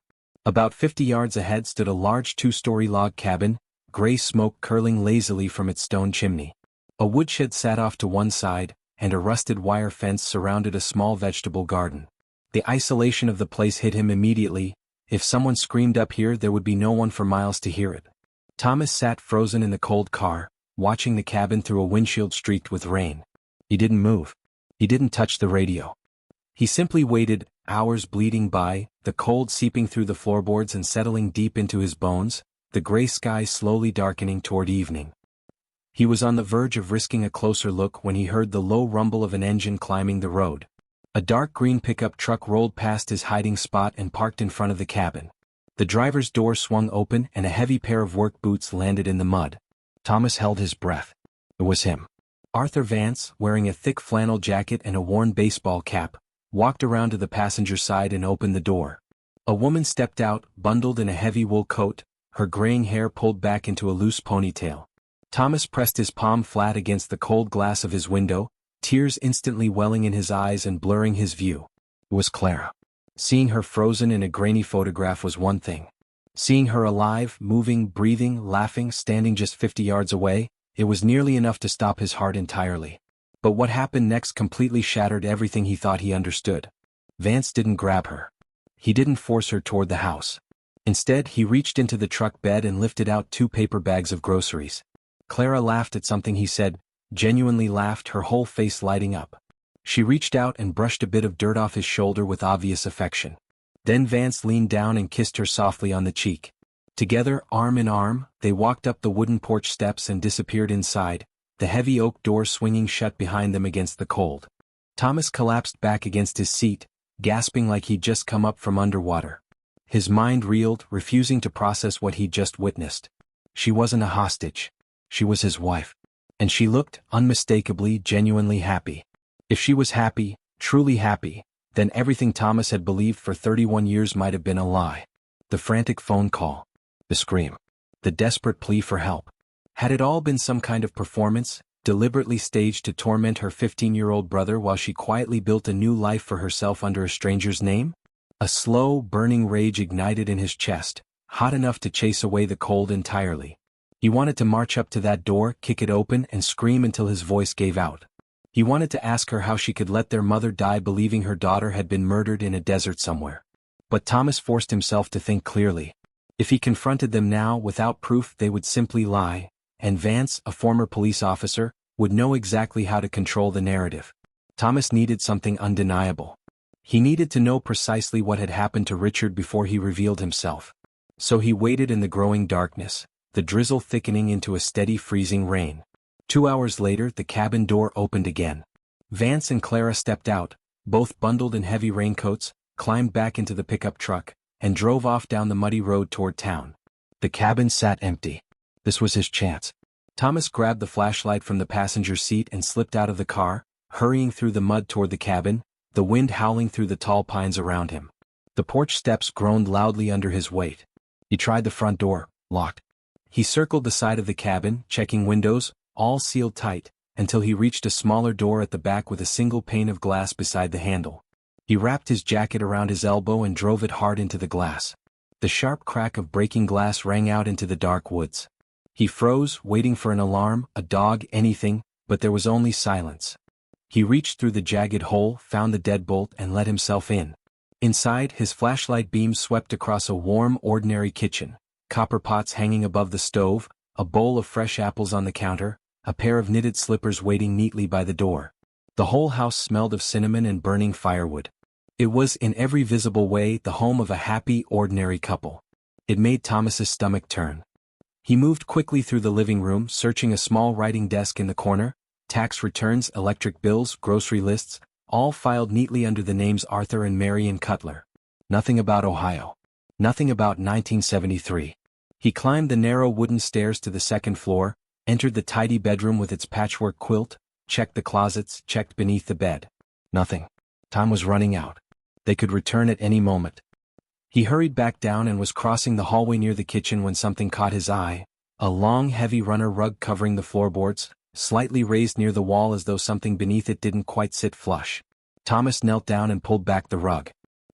About 50 yards ahead stood a large 2-story log cabin, gray smoke curling lazily from its stone chimney. A woodshed sat off to one side, and a rusted wire fence surrounded a small vegetable garden. The isolation of the place hit him immediately. If someone screamed up here, there would be no one for miles to hear it. Thomas sat frozen in the cold car, watching the cabin through a windshield streaked with rain. He didn't move. He didn't touch the radio. He simply waited, hours bleeding by, the cold seeping through the floorboards and settling deep into his bones, the gray sky slowly darkening toward evening. He was on the verge of risking a closer look when he heard the low rumble of an engine climbing the road. A dark green pickup truck rolled past his hiding spot and parked in front of the cabin. The driver's door swung open and a heavy pair of work boots landed in the mud. Thomas held his breath. It was him. Arthur Vance, wearing a thick flannel jacket and a worn baseball cap, walked around to the passenger side and opened the door. A woman stepped out, bundled in a heavy wool coat, her graying hair pulled back into a loose ponytail. Thomas pressed his palm flat against the cold glass of his window, tears instantly welling in his eyes and blurring his view. It was Clara. Seeing her frozen in a grainy photograph was one thing. Seeing her alive, moving, breathing, laughing, standing just 50 yards away, it was nearly enough to stop his heart entirely. But what happened next completely shattered everything he thought he understood. Vance didn't grab her. He didn't force her toward the house. Instead, he reached into the truck bed and lifted out 2 paper bags of groceries. Clara laughed at something he said, genuinely laughed, her whole face lighting up. She reached out and brushed a bit of dirt off his shoulder with obvious affection. Then Vance leaned down and kissed her softly on the cheek. Together, arm in arm, they walked up the wooden porch steps and disappeared inside, the heavy oak door swinging shut behind them against the cold. Thomas collapsed back against his seat, gasping like he'd just come up from underwater. His mind reeled, refusing to process what he'd just witnessed. She wasn't a hostage. She was his wife. And she looked, unmistakably, genuinely happy. If she was happy, truly happy, then everything Thomas had believed for 31 years might have been a lie. The frantic phone call. The scream. The desperate plea for help. Had it all been some kind of performance, deliberately staged to torment her 15-year-old brother while she quietly built a new life for herself under a stranger's name? A slow, burning rage ignited in his chest, hot enough to chase away the cold entirely. He wanted to march up to that door, kick it open, and scream until his voice gave out. He wanted to ask her how she could let their mother die believing her daughter had been murdered in a desert somewhere. But Thomas forced himself to think clearly. If he confronted them now without proof, they would simply lie, and Vance, a former police officer, would know exactly how to control the narrative. Thomas needed something undeniable. He needed to know precisely what had happened to Richard before he revealed himself. So he waited in the growing darkness, the drizzle thickening into a steady freezing rain. 2 hours later, the cabin door opened again. Vance and Clara stepped out, both bundled in heavy raincoats, climbed back into the pickup truck, and drove off down the muddy road toward town. The cabin sat empty. This was his chance. Thomas grabbed the flashlight from the passenger seat and slipped out of the car, hurrying through the mud toward the cabin, the wind howling through the tall pines around him. The porch steps groaned loudly under his weight. He tried the front door, locked. He circled the side of the cabin, checking windows, all sealed tight, until he reached a smaller door at the back with a single pane of glass beside the handle. He wrapped his jacket around his elbow and drove it hard into the glass. The sharp crack of breaking glass rang out into the dark woods. He froze, waiting for an alarm, a dog, anything, but there was only silence. He reached through the jagged hole, found the deadbolt, and let himself in. Inside, his flashlight beam swept across a warm, ordinary kitchen, copper pots hanging above the stove, a bowl of fresh apples on the counter, a pair of knitted slippers waiting neatly by the door. The whole house smelled of cinnamon and burning firewood. It was, in every visible way, the home of a happy, ordinary couple. It made Thomas's stomach turn. He moved quickly through the living room, searching a small writing desk in the corner, tax returns, electric bills, grocery lists, all filed neatly under the names Arthur and Marion Cutler. Nothing about Ohio. Nothing about 1973. He climbed the narrow wooden stairs to the second floor, entered the tidy bedroom with its patchwork quilt, checked the closets, checked beneath the bed. Nothing. Time was running out. They could return at any moment. He hurried back down and was crossing the hallway near the kitchen when something caught his eye, a long heavy runner rug covering the floorboards, slightly raised near the wall as though something beneath it didn't quite sit flush. Thomas knelt down and pulled back the rug.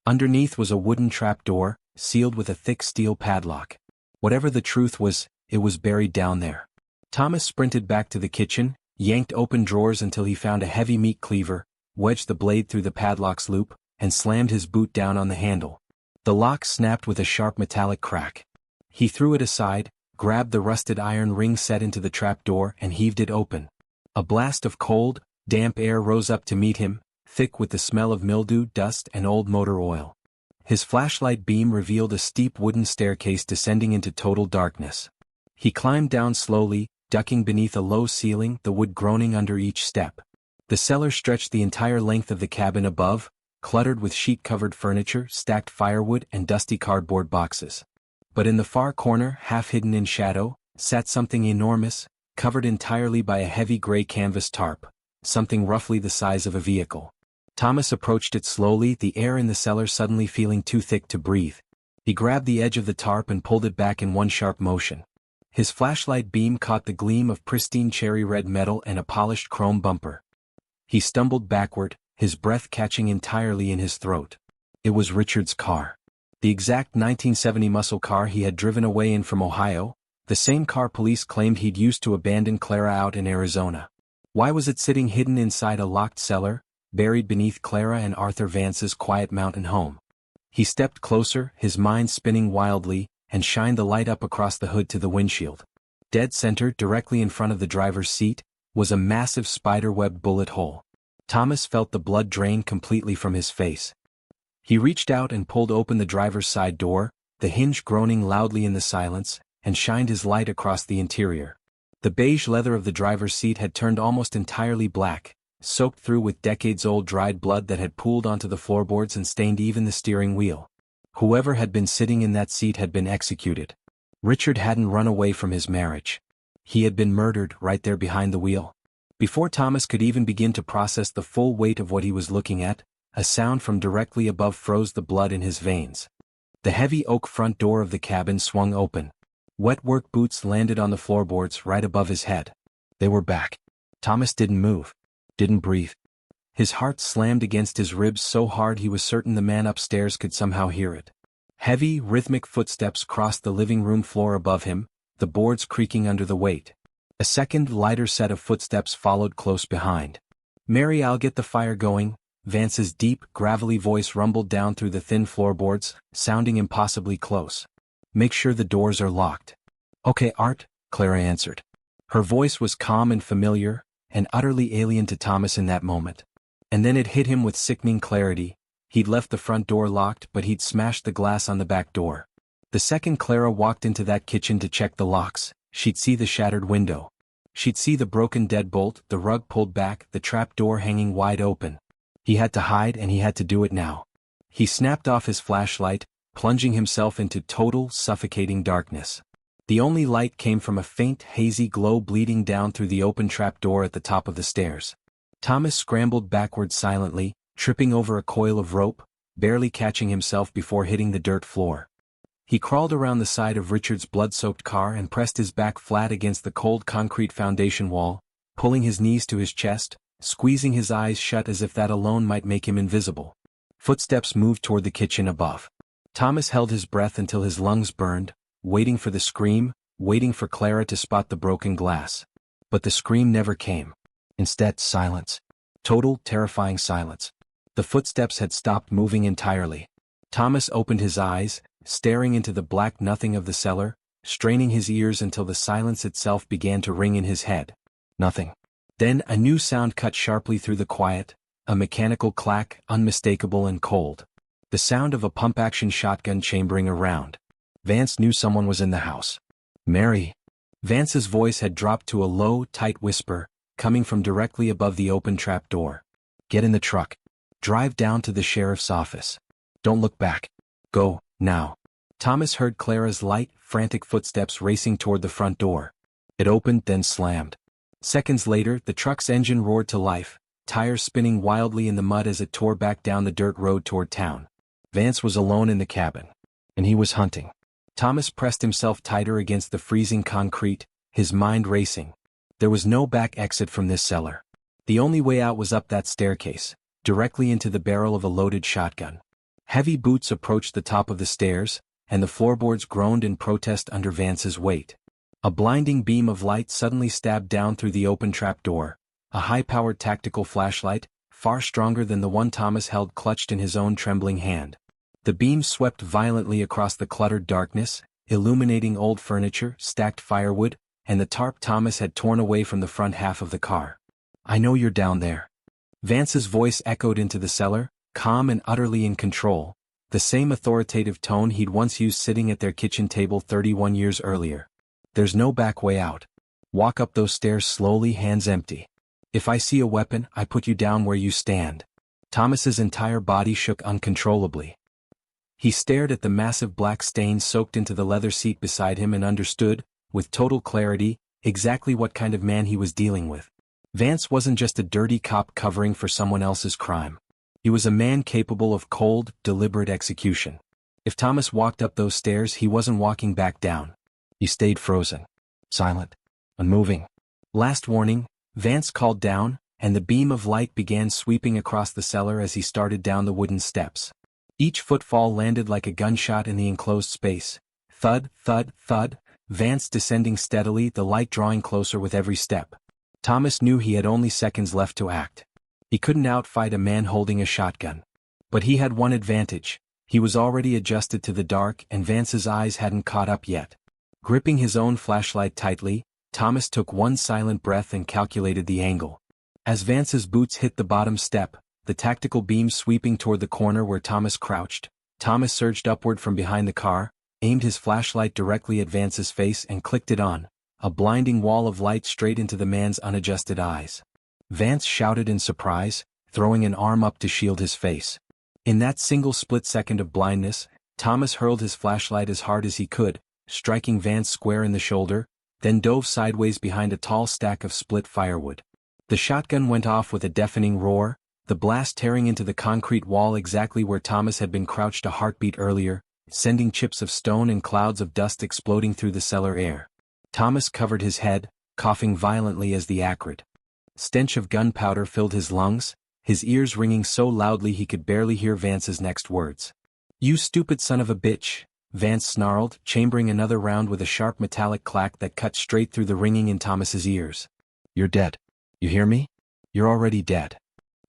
Underneath was a wooden trapdoor, sealed with a thick steel padlock. Whatever the truth was, it was buried down there. Thomas sprinted back to the kitchen, yanked open drawers until he found a heavy meat cleaver, wedged the blade through the padlock's loop, and slammed his boot down on the handle. The lock snapped with a sharp metallic crack. He threw it aside, grabbed the rusted iron ring set into the trapdoor and heaved it open. A blast of cold, damp air rose up to meet him, thick with the smell of mildew, dust, and old motor oil. His flashlight beam revealed a steep wooden staircase descending into total darkness. He climbed down slowly, ducking beneath a low ceiling, the wood groaning under each step. The cellar stretched the entire length of the cabin above, cluttered with sheet-covered furniture, stacked firewood, and dusty cardboard boxes. But in the far corner, half hidden in shadow, sat something enormous, covered entirely by a heavy gray canvas tarp, something roughly the size of a vehicle. Thomas approached it slowly, the air in the cellar suddenly feeling too thick to breathe. He grabbed the edge of the tarp and pulled it back in one sharp motion. His flashlight beam caught the gleam of pristine cherry-red metal and a polished chrome bumper. He stumbled backward, his breath catching entirely in his throat. It was Richard's car. The exact 1970 muscle car he had driven away in from Ohio, the same car police claimed he'd used to abandon Clara out in Arizona. Why was it sitting hidden inside a locked cellar, buried beneath Clara and Arthur Vance's quiet mountain home? He stepped closer, his mind spinning wildly, and shined the light up across the hood to the windshield. Dead center, directly in front of the driver's seat, was a massive spider-webbed bullet hole. Thomas felt the blood drain completely from his face. He reached out and pulled open the driver's side door, the hinge groaning loudly in the silence, and shined his light across the interior. The beige leather of the driver's seat had turned almost entirely black, soaked through with decades-old dried blood that had pooled onto the floorboards and stained even the steering wheel. Whoever had been sitting in that seat had been executed. Richard hadn't run away from his marriage. He had been murdered right there behind the wheel. Before Thomas could even begin to process the full weight of what he was looking at, a sound from directly above froze the blood in his veins. The heavy oak front door of the cabin swung open. Wet work boots landed on the floorboards right above his head. They were back. Thomas didn't move, didn't breathe. His heart slammed against his ribs so hard he was certain the man upstairs could somehow hear it. Heavy, rhythmic footsteps crossed the living room floor above him, the boards creaking under the weight. A second, lighter set of footsteps followed close behind. "Mary, I'll get the fire going," Vance's deep, gravelly voice rumbled down through the thin floorboards, sounding impossibly close. "Make sure the doors are locked." "Okay, Art," Clara answered. Her voice was calm and familiar, and utterly alien to Thomas in that moment. And then it hit him with sickening clarity. He'd left the front door locked, but he'd smashed the glass on the back door. The second Clara walked into that kitchen to check the locks, she'd see the shattered window. She'd see the broken deadbolt, the rug pulled back, the trap door hanging wide open. He had to hide, and he had to do it now. He snapped off his flashlight, plunging himself into total, suffocating darkness. The only light came from a faint, hazy glow bleeding down through the open trap door at the top of the stairs. Thomas scrambled backward silently, tripping over a coil of rope, barely catching himself before hitting the dirt floor. He crawled around the side of Richard's blood-soaked car and pressed his back flat against the cold concrete foundation wall, pulling his knees to his chest, squeezing his eyes shut as if that alone might make him invisible. Footsteps moved toward the kitchen above. Thomas held his breath until his lungs burned, waiting for the scream, waiting for Clara to spot the broken glass. But the scream never came. Instead, silence. Total, terrifying silence. The footsteps had stopped moving entirely. Thomas opened his eyes, staring into the black nothing of the cellar, straining his ears until the silence itself began to ring in his head. Nothing. Then a new sound cut sharply through the quiet, a mechanical clack, unmistakable and cold. The sound of a pump-action shotgun chambering around. Vance knew someone was in the house. Mary. Vance's voice had dropped to a low, tight whisper, coming from directly above the open trap door. Get in the truck. Drive down to the sheriff's office. Don't look back. Go, now. Thomas heard Clara's light, frantic footsteps racing toward the front door. It opened, then slammed. Seconds later, the truck's engine roared to life, tires spinning wildly in the mud as it tore back down the dirt road toward town. Vance was alone in the cabin. And he was hunting. Thomas pressed himself tighter against the freezing concrete, his mind racing. There was no back exit from this cellar. The only way out was up that staircase, directly into the barrel of a loaded shotgun. Heavy boots approached the top of the stairs, and the floorboards groaned in protest under Vance's weight. A blinding beam of light suddenly stabbed down through the open trapdoor, a high-powered tactical flashlight, far stronger than the one Thomas held clutched in his own trembling hand. The beam swept violently across the cluttered darkness, illuminating old furniture, stacked firewood, and the tarp Thomas had torn away from the front half of the car. I know you're down there. Vance's voice echoed into the cellar, calm and utterly in control, the same authoritative tone he'd once used sitting at their kitchen table 31 years earlier. There's no back way out. Walk up those stairs slowly, hands empty. If I see a weapon, I put you down where you stand. Thomas's entire body shook uncontrollably. He stared at the massive black stain soaked into the leather seat beside him and understood, with total clarity, exactly what kind of man he was dealing with. Vance wasn't just a dirty cop covering for someone else's crime. He was a man capable of cold, deliberate execution. If Thomas walked up those stairs, he wasn't walking back down. He stayed frozen, silent, unmoving. Last warning, Vance called down, and the beam of light began sweeping across the cellar as he started down the wooden steps. Each footfall landed like a gunshot in the enclosed space. Thud, thud, thud, Vance descending steadily, the light drawing closer with every step. Thomas knew he had only seconds left to act. He couldn't outfight a man holding a shotgun. But he had one advantage. He was already adjusted to the dark and Vance's eyes hadn't caught up yet. Gripping his own flashlight tightly, Thomas took one silent breath and calculated the angle. As Vance's boots hit the bottom step, the tactical beam sweeping toward the corner where Thomas crouched, Thomas surged upward from behind the car, aimed his flashlight directly at Vance's face and clicked it on, a blinding wall of light straight into the man's unadjusted eyes. Vance shouted in surprise, throwing an arm up to shield his face. In that single split second of blindness, Thomas hurled his flashlight as hard as he could, striking Vance square in the shoulder, then dove sideways behind a tall stack of split firewood. The shotgun went off with a deafening roar, the blast tearing into the concrete wall exactly where Thomas had been crouched a heartbeat earlier, sending chips of stone and clouds of dust exploding through the cellar air. Thomas covered his head, coughing violently as the acrid stench of gunpowder filled his lungs, his ears ringing so loudly he could barely hear Vance's next words. "You stupid son of a bitch," Vance snarled, chambering another round with a sharp metallic clack that cut straight through the ringing in Thomas's ears. "You're dead. You hear me? You're already dead."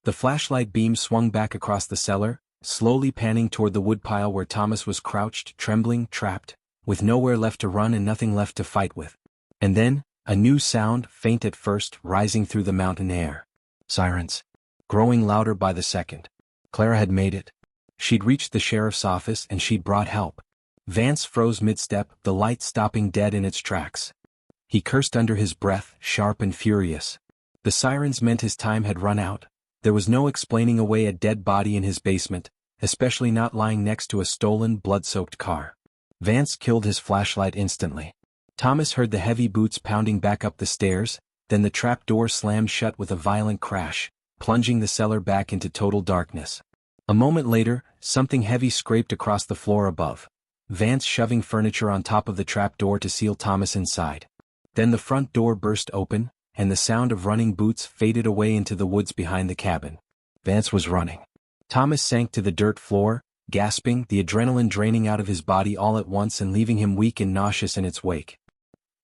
The flashlight beam swung back across the cellar, slowly panning toward the woodpile where Thomas was crouched, trembling, trapped, with nowhere left to run and nothing left to fight with. And then, a new sound, faint at first, rising through the mountain air. Sirens. Growing louder by the second. Clara had made it. She'd reached the sheriff's office and she'd brought help. Vance froze mid-step, the light stopping dead in its tracks. He cursed under his breath, sharp and furious. The sirens meant his time had run out. There was no explaining away a dead body in his basement, especially not lying next to a stolen, blood-soaked car. Vance killed his flashlight instantly. Thomas heard the heavy boots pounding back up the stairs, then the trap door slammed shut with a violent crash, plunging the cellar back into total darkness. A moment later, something heavy scraped across the floor above. Vance shoving furniture on top of the trapdoor to seal Thomas inside. Then the front door burst open, and the sound of running boots faded away into the woods behind the cabin. Vance was running. Thomas sank to the dirt floor, gasping, the adrenaline draining out of his body all at once and leaving him weak and nauseous in its wake.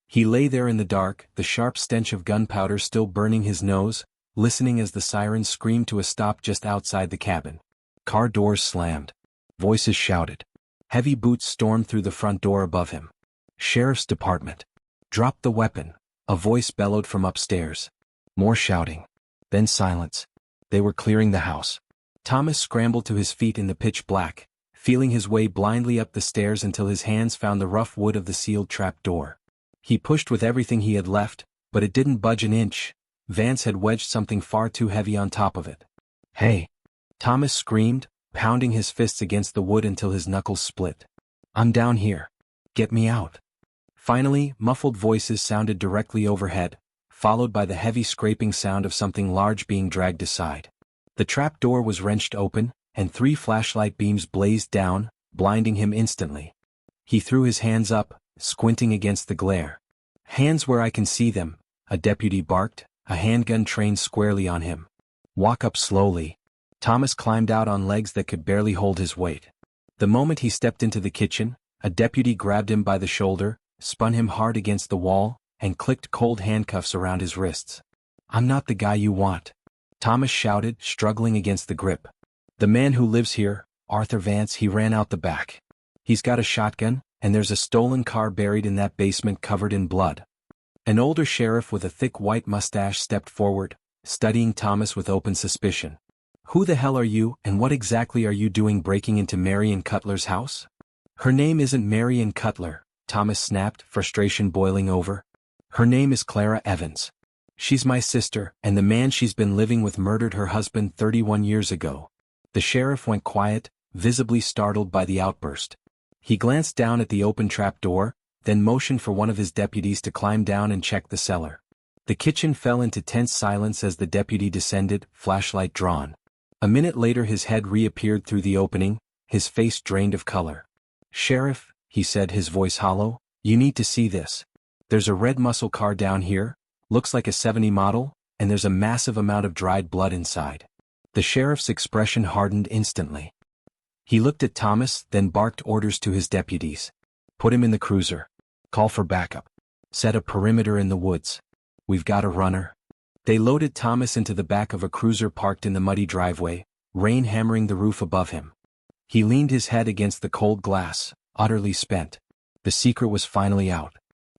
He lay there in the dark, the sharp stench of gunpowder still burning his nose, listening as the sirens screamed to a stop just outside the cabin. Car doors slammed. Voices shouted. Heavy boots stormed through the front door above him. Sheriff's Department. Drop the weapon, a voice bellowed from upstairs. More shouting. Then silence. They were clearing the house. Thomas scrambled to his feet in the pitch black, feeling his way blindly up the stairs until his hands found the rough wood of the sealed trap door. He pushed with everything he had left, but it didn't budge an inch. Vance had wedged something far too heavy on top of it. Hey! Thomas screamed, pounding his fists against the wood until his knuckles split. I'm down here. Get me out. Finally, muffled voices sounded directly overhead, followed by the heavy scraping sound of something large being dragged aside. The trap door was wrenched open, and 3 flashlight beams blazed down, blinding him instantly. He threw his hands up, squinting against the glare. Hands where I can see them, a deputy barked, a handgun trained squarely on him. Walk up slowly. Thomas climbed out on legs that could barely hold his weight. The moment he stepped into the kitchen, a deputy grabbed him by the shoulder, spun him hard against the wall, and clicked cold handcuffs around his wrists. I'm not the guy you want. Thomas shouted, struggling against the grip. The man who lives here, Arthur Vance, he ran out the back. He's got a shotgun, and there's a stolen car buried in that basement covered in blood. An older sheriff with a thick white mustache stepped forward, studying Thomas with open suspicion. Who the hell are you, and what exactly are you doing breaking into Marion Cutler's house? Her name isn't Marion Cutler, Thomas snapped, frustration boiling over. Her name is Clara Evans. She's my sister, and the man she's been living with murdered her husband 31 years ago. The sheriff went quiet, visibly startled by the outburst. He glanced down at the open trap door, then motioned for one of his deputies to climb down and check the cellar. The kitchen fell into tense silence as the deputy descended, flashlight drawn. A minute later his head reappeared through the opening, his face drained of color. Sheriff, he said, his voice hollow, you need to see this. There's a red muscle car down here, looks like a 70 model, and there's a massive amount of dried blood inside. The sheriff's expression hardened instantly. He looked at Thomas, then barked orders to his deputies. Put him in the cruiser. Call for backup. Set a perimeter in the woods. We've got a runner. They loaded Thomas into the back of a cruiser parked in the muddy driveway, rain hammering the roof above him. He leaned his head against the cold glass, utterly spent. The secret was finally out.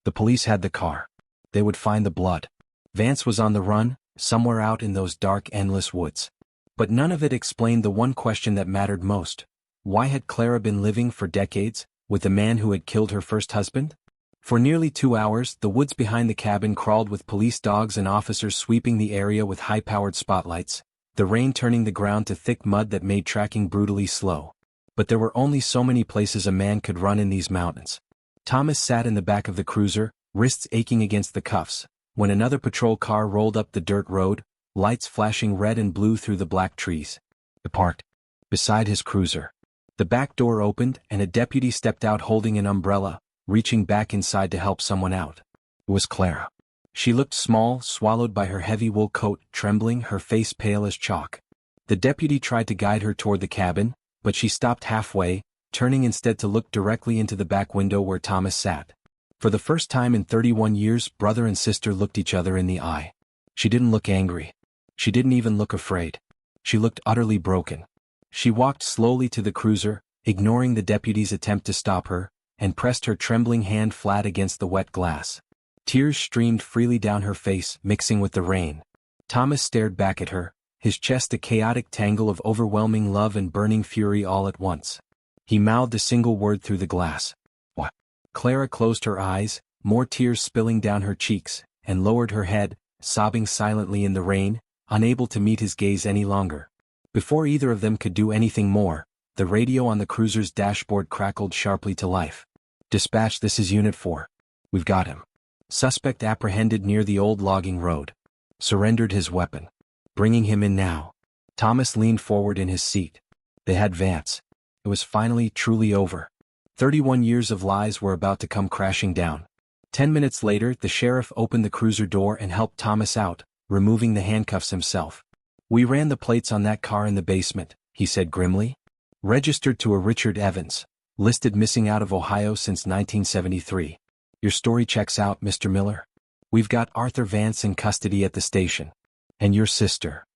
The police had the car. They would find the blood. Vance was on the run, somewhere out in those dark, endless woods. But none of it explained the one question that mattered most. Why had Clara been living for decades with the man who had killed her first husband? For nearly 2 hours, the woods behind the cabin crawled with police dogs and officers sweeping the area with high-powered spotlights, the rain turning the ground to thick mud that made tracking brutally slow. But there were only so many places a man could run in these mountains. Thomas sat in the back of the cruiser, wrists aching against the cuffs, when another patrol car rolled up the dirt road, lights flashing red and blue through the black trees. It parked beside his cruiser. The back door opened and a deputy stepped out holding an umbrella, reaching back inside to help someone out. It was Clara. She looked small, swallowed by her heavy wool coat, trembling, her face pale as chalk. The deputy tried to guide her toward the cabin, but she stopped halfway, turning instead to look directly into the back window where Thomas sat. For the first time in 31 years, brother and sister looked each other in the eye. She didn't look angry. She didn't even look afraid. She looked utterly broken. She walked slowly to the cruiser, ignoring the deputy's attempt to stop her, and pressed her trembling hand flat against the wet glass. Tears streamed freely down her face, mixing with the rain. Thomas stared back at her, his chest a chaotic tangle of overwhelming love and burning fury all at once. He mouthed a single word through the glass. What? Clara closed her eyes, more tears spilling down her cheeks, and lowered her head, sobbing silently in the rain, unable to meet his gaze any longer. Before either of them could do anything more, the radio on the cruiser's dashboard crackled sharply to life. Dispatch, this is Unit 4. We've got him. Suspect apprehended near the old logging road. Surrendered his weapon. Bringing him in now. Thomas leaned forward in his seat. They had Vance. It was finally truly over. 31 years of lies were about to come crashing down. 10 minutes later, the sheriff opened the cruiser door and helped Thomas out, removing the handcuffs himself. "We ran the plates on that car in the basement," he said grimly. "Registered to a Richard Evans, listed missing out of Ohio since 1973. Your story checks out, Mr. Miller. We've got Arthur Vance in custody at the station. And your sister."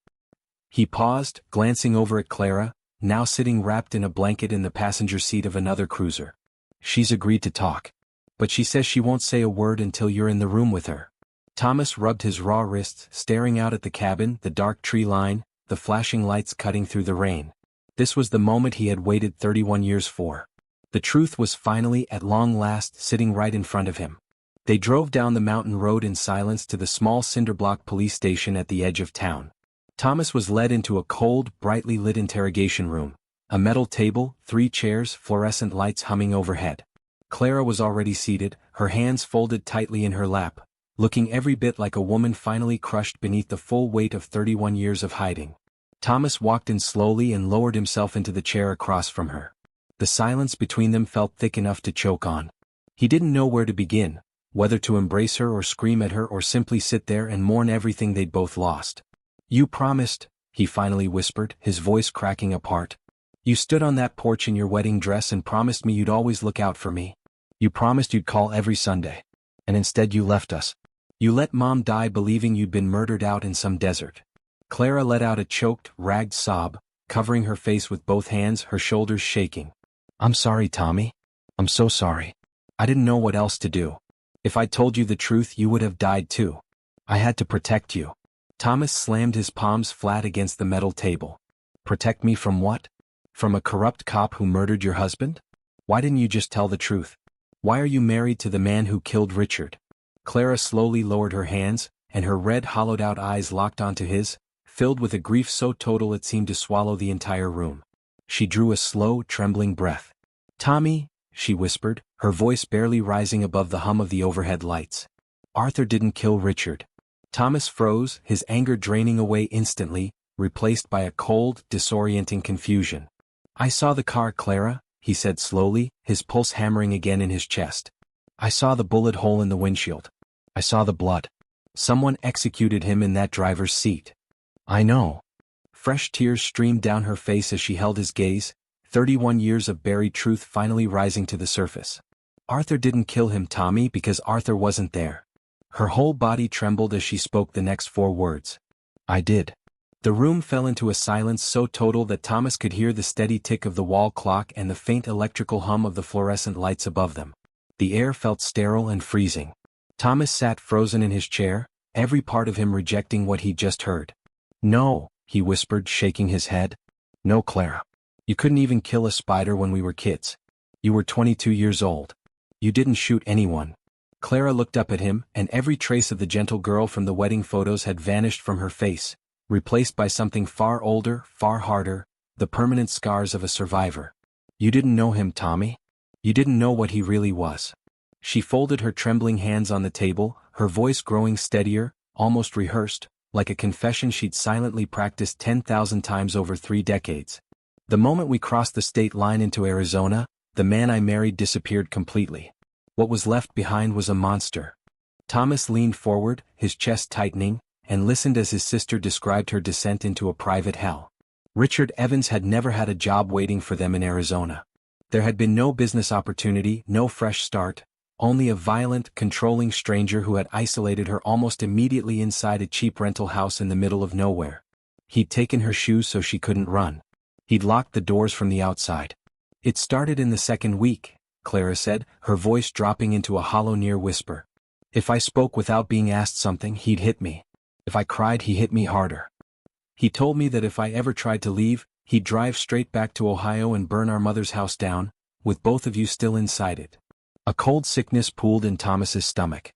He paused, glancing over at Clara, now sitting wrapped in a blanket in the passenger seat of another cruiser. "She's agreed to talk. But she says she won't say a word until you're in the room with her." Thomas rubbed his raw wrists, staring out at the cabin, the dark tree line, the flashing lights cutting through the rain. This was the moment he had waited 31 years for. The truth was finally, at long last, sitting right in front of him. They drove down the mountain road in silence to the small cinderblock police station at the edge of town. Thomas was led into a cold, brightly lit interrogation room. A metal table, 3 chairs, fluorescent lights humming overhead. Clara was already seated, her hands folded tightly in her lap, looking every bit like a woman finally crushed beneath the full weight of 31 years of hiding. Thomas walked in slowly and lowered himself into the chair across from her. The silence between them felt thick enough to choke on. He didn't know where to begin, whether to embrace her or scream at her or simply sit there and mourn everything they'd both lost. "You promised," he finally whispered, his voice cracking apart. "You stood on that porch in your wedding dress and promised me you'd always look out for me. You promised you'd call every Sunday. And instead you left us. You let Mom die believing you'd been murdered out in some desert." Clara let out a choked, ragged sob, covering her face with both hands, her shoulders shaking. "I'm sorry, Tommy. I'm so sorry. I didn't know what else to do. If I'd told you the truth, you would have died too. I had to protect you." Thomas slammed his palms flat against the metal table. "Protect me from what? From a corrupt cop who murdered your husband? Why didn't you just tell the truth? Why are you married to the man who killed Richard?" Clara slowly lowered her hands, and her red hollowed-out eyes locked onto his, filled with a grief so total it seemed to swallow the entire room. She drew a slow, trembling breath. "Tommy," she whispered, her voice barely rising above the hum of the overhead lights. "Arthur didn't kill Richard." Thomas froze, his anger draining away instantly, replaced by a cold, disorienting confusion. "I saw the car, Clara," he said slowly, his pulse hammering again in his chest. "I saw the bullet hole in the windshield. I saw the blood. Someone executed him in that driver's seat." "I know." Fresh tears streamed down her face as she held his gaze, 31 years of buried truth finally rising to the surface. "Arthur didn't kill him, Tommy, because Arthur wasn't there." Her whole body trembled as she spoke the next 4 words. "I did." The room fell into a silence so total that Thomas could hear the steady tick of the wall clock and the faint electrical hum of the fluorescent lights above them. The air felt sterile and freezing. Thomas sat frozen in his chair, every part of him rejecting what he'd just heard. "No," he whispered, shaking his head. "No, Clara. You couldn't even kill a spider when we were kids. You were 22 years old. You didn't shoot anyone." Clara looked up at him, and every trace of the gentle girl from the wedding photos had vanished from her face, replaced by something far older, far harder, the permanent scars of a survivor. "You didn't know him, Tommy. You didn't know what he really was." She folded her trembling hands on the table, her voice growing steadier, almost rehearsed, like a confession she'd silently practiced 10,000 times over 3 decades. "The moment we crossed the state line into Arizona, the man I married disappeared completely. What was left behind was a monster." Thomas leaned forward, his chest tightening, and listened as his sister described her descent into a private hell. Richard Evans had never had a job waiting for them in Arizona. There had been no business opportunity, no fresh start, only a violent, controlling stranger who had isolated her almost immediately inside a cheap rental house in the middle of nowhere. He'd taken her shoes so she couldn't run. He'd locked the doors from the outside. "It started in the 2nd week," Clara said, her voice dropping into a hollow near whisper. "If I spoke without being asked something, he'd hit me. If I cried, he hit me harder. He told me that if I ever tried to leave, he'd drive straight back to Ohio and burn our mother's house down, with both of you still inside it." A cold sickness pooled in Thomas's stomach.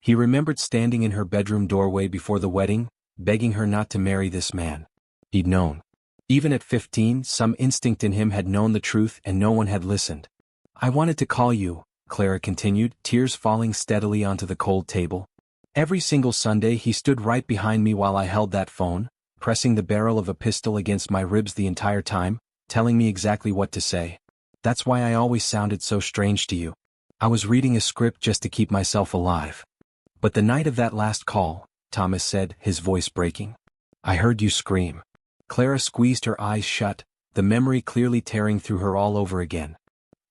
He remembered standing in her bedroom doorway before the wedding, begging her not to marry this man. He'd known. Even at 15, some instinct in him had known the truth and no one had listened. "I wanted to call you," Clara continued, tears falling steadily onto the cold table. "Every single Sunday he stood right behind me while I held that phone, pressing the barrel of a pistol against my ribs the entire time, telling me exactly what to say. That's why I always sounded so strange to you. I was reading a script just to keep myself alive. But the night of that last call, Thomas said, his voice breaking, I heard you scream. Clara squeezed her eyes shut, the memory clearly tearing through her all over again.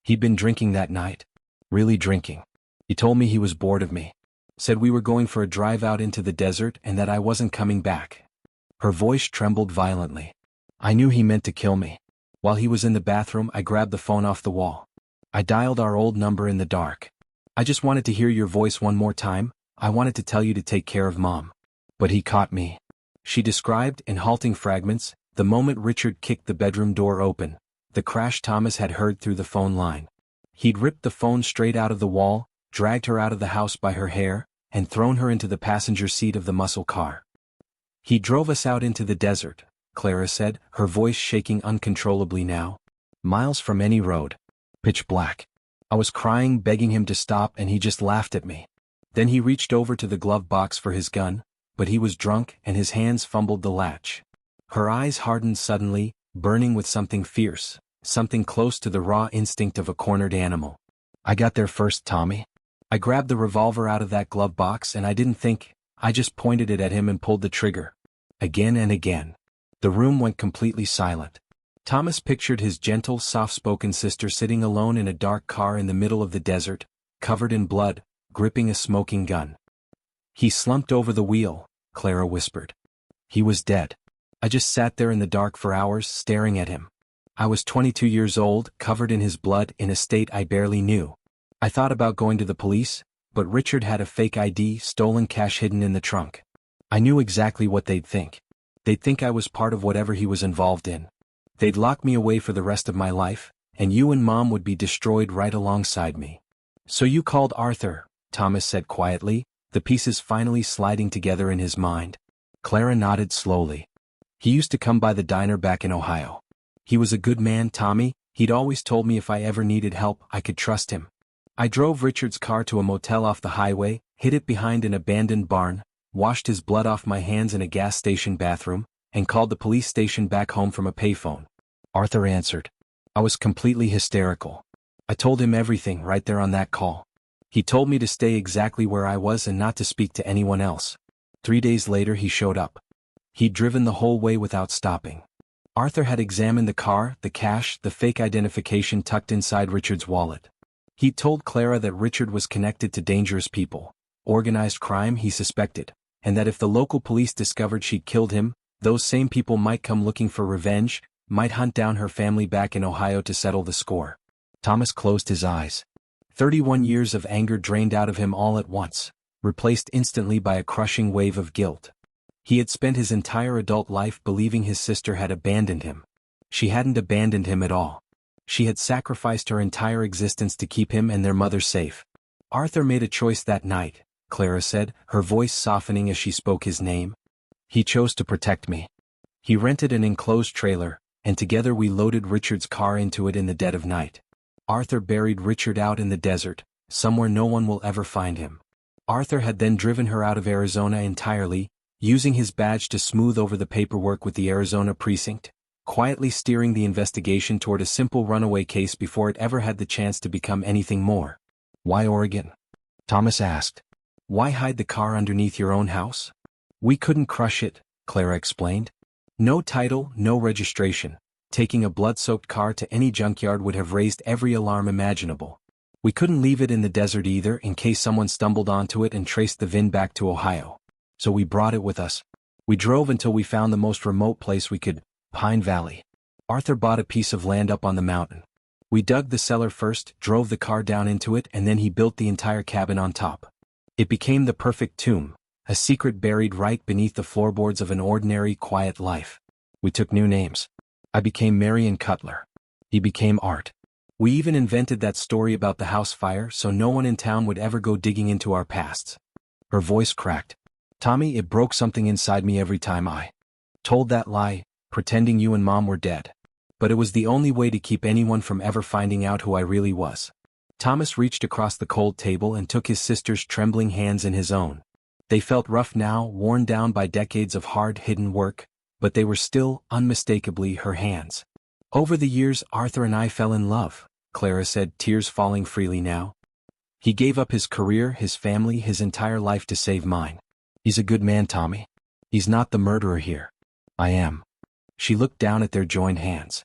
He'd been drinking that night. Really drinking. He told me he was bored of me. Said we were going for a drive out into the desert and that I wasn't coming back. Her voice trembled violently. I knew he meant to kill me. While he was in the bathroom, I grabbed the phone off the wall. I dialed our old number in the dark. I just wanted to hear your voice one more time. I wanted to tell you to take care of Mom. But he caught me. She described, in halting fragments, the moment Richard kicked the bedroom door open, the crash Thomas had heard through the phone line. He'd ripped the phone straight out of the wall, dragged her out of the house by her hair, and thrown her into the passenger seat of the muscle car. He drove us out into the desert, Clara said, her voice shaking uncontrollably now. Miles from any road. Pitch black. I was crying, begging him to stop, and he just laughed at me. Then he reached over to the glove box for his gun, but he was drunk and his hands fumbled the latch. Her eyes hardened suddenly, burning with something fierce, something close to the raw instinct of a cornered animal. I got there first, Tommy. I grabbed the revolver out of that glove box and I didn't think, I just pointed it at him and pulled the trigger. Again and again. The room went completely silent. Thomas pictured his gentle, soft-spoken sister sitting alone in a dark car in the middle of the desert, covered in blood, gripping a smoking gun. He slumped over the wheel, Clara whispered. He was dead. I just sat there in the dark for hours, staring at him. I was 22 years old, covered in his blood, in a state I barely knew. I thought about going to the police, but Richard had a fake ID, stolen cash hidden in the trunk. I knew exactly what they'd think. They'd think I was part of whatever he was involved in. They'd lock me away for the rest of my life, and you and Mom would be destroyed right alongside me. So you called Arthur, Thomas said quietly, the pieces finally sliding together in his mind. Clara nodded slowly. He used to come by the diner back in Ohio. He was a good man, Tommy. He'd always told me if I ever needed help, I could trust him. I drove Richard's car to a motel off the highway, hid it behind an abandoned barn, washed his blood off my hands in a gas station bathroom, and called the police station back home from a payphone. Arthur answered. I was completely hysterical. I told him everything right there on that call. He told me to stay exactly where I was and not to speak to anyone else. 3 days later he showed up. He'd driven the whole way without stopping. Arthur had examined the car, the cash, the fake identification tucked inside Richard's wallet. He'd told Clara that Richard was connected to dangerous people, organized crime he suspected, and that if the local police discovered she'd killed him, those same people might come looking for revenge, might hunt down her family back in Ohio to settle the score. Thomas closed his eyes. 31 years of anger drained out of him all at once, replaced instantly by a crushing wave of guilt. He had spent his entire adult life believing his sister had abandoned him. She hadn't abandoned him at all. She had sacrificed her entire existence to keep him and their mother safe. Arthur made a choice that night, Clara said, her voice softening as she spoke his name. He chose to protect me. He rented an enclosed trailer, and together we loaded Richard's car into it in the dead of night. Arthur buried Richard out in the desert, somewhere no one will ever find him. Arthur had then driven her out of Arizona entirely, using his badge to smooth over the paperwork with the Arizona precinct, quietly steering the investigation toward a simple runaway case before it ever had the chance to become anything more. Why Oregon? Thomas asked. Why hide the car underneath your own house? We couldn't crush it, Clara explained. No title, no registration. Taking a blood-soaked car to any junkyard would have raised every alarm imaginable. We couldn't leave it in the desert either in case someone stumbled onto it and traced the VIN back to Ohio. So we brought it with us. We drove until we found the most remote place we could, Pine Valley. Arthur bought a piece of land up on the mountain. We dug the cellar first, drove the car down into it, and then he built the entire cabin on top. It became the perfect tomb, a secret buried right beneath the floorboards of an ordinary, quiet life. We took new names. I became Marion Cutler. He became Art. We even invented that story about the house fire so no one in town would ever go digging into our pasts. Her voice cracked. Tommy, it broke something inside me every time I told that lie, pretending you and Mom were dead. But it was the only way to keep anyone from ever finding out who I really was. Thomas reached across the cold table and took his sister's trembling hands in his own. They felt rough now, worn down by decades of hard-hidden work, but they were still, unmistakably, her hands. Over the years, Arthur and I fell in love, Clara said, tears falling freely now. He gave up his career, his family, his entire life to save mine. He's a good man, Tommy. He's not the murderer here. I am. She looked down at their joined hands.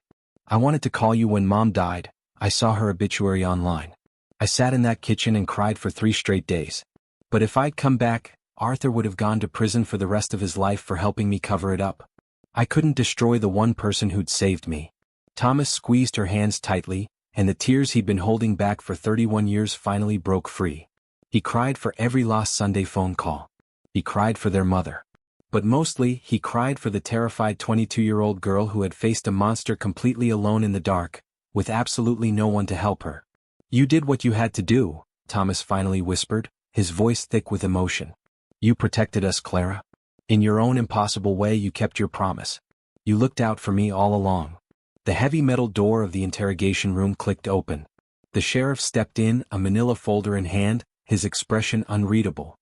I wanted to call you when Mom died. I saw her obituary online. I sat in that kitchen and cried for 3 straight days. But if I'd come back, Arthur would have gone to prison for the rest of his life for helping me cover it up. I couldn't destroy the one person who'd saved me. Thomas squeezed her hands tightly, and the tears he'd been holding back for 31 years finally broke free. He cried for every lost Sunday phone call. He cried for their mother. But mostly, he cried for the terrified 22-year-old girl who had faced a monster completely alone in the dark, with absolutely no one to help her. You did what you had to do, Thomas finally whispered, his voice thick with emotion. You protected us, Clara. In your own impossible way you kept your promise. You looked out for me all along. The heavy metal door of the interrogation room clicked open. The sheriff stepped in, a manila folder in hand, his expression unreadable.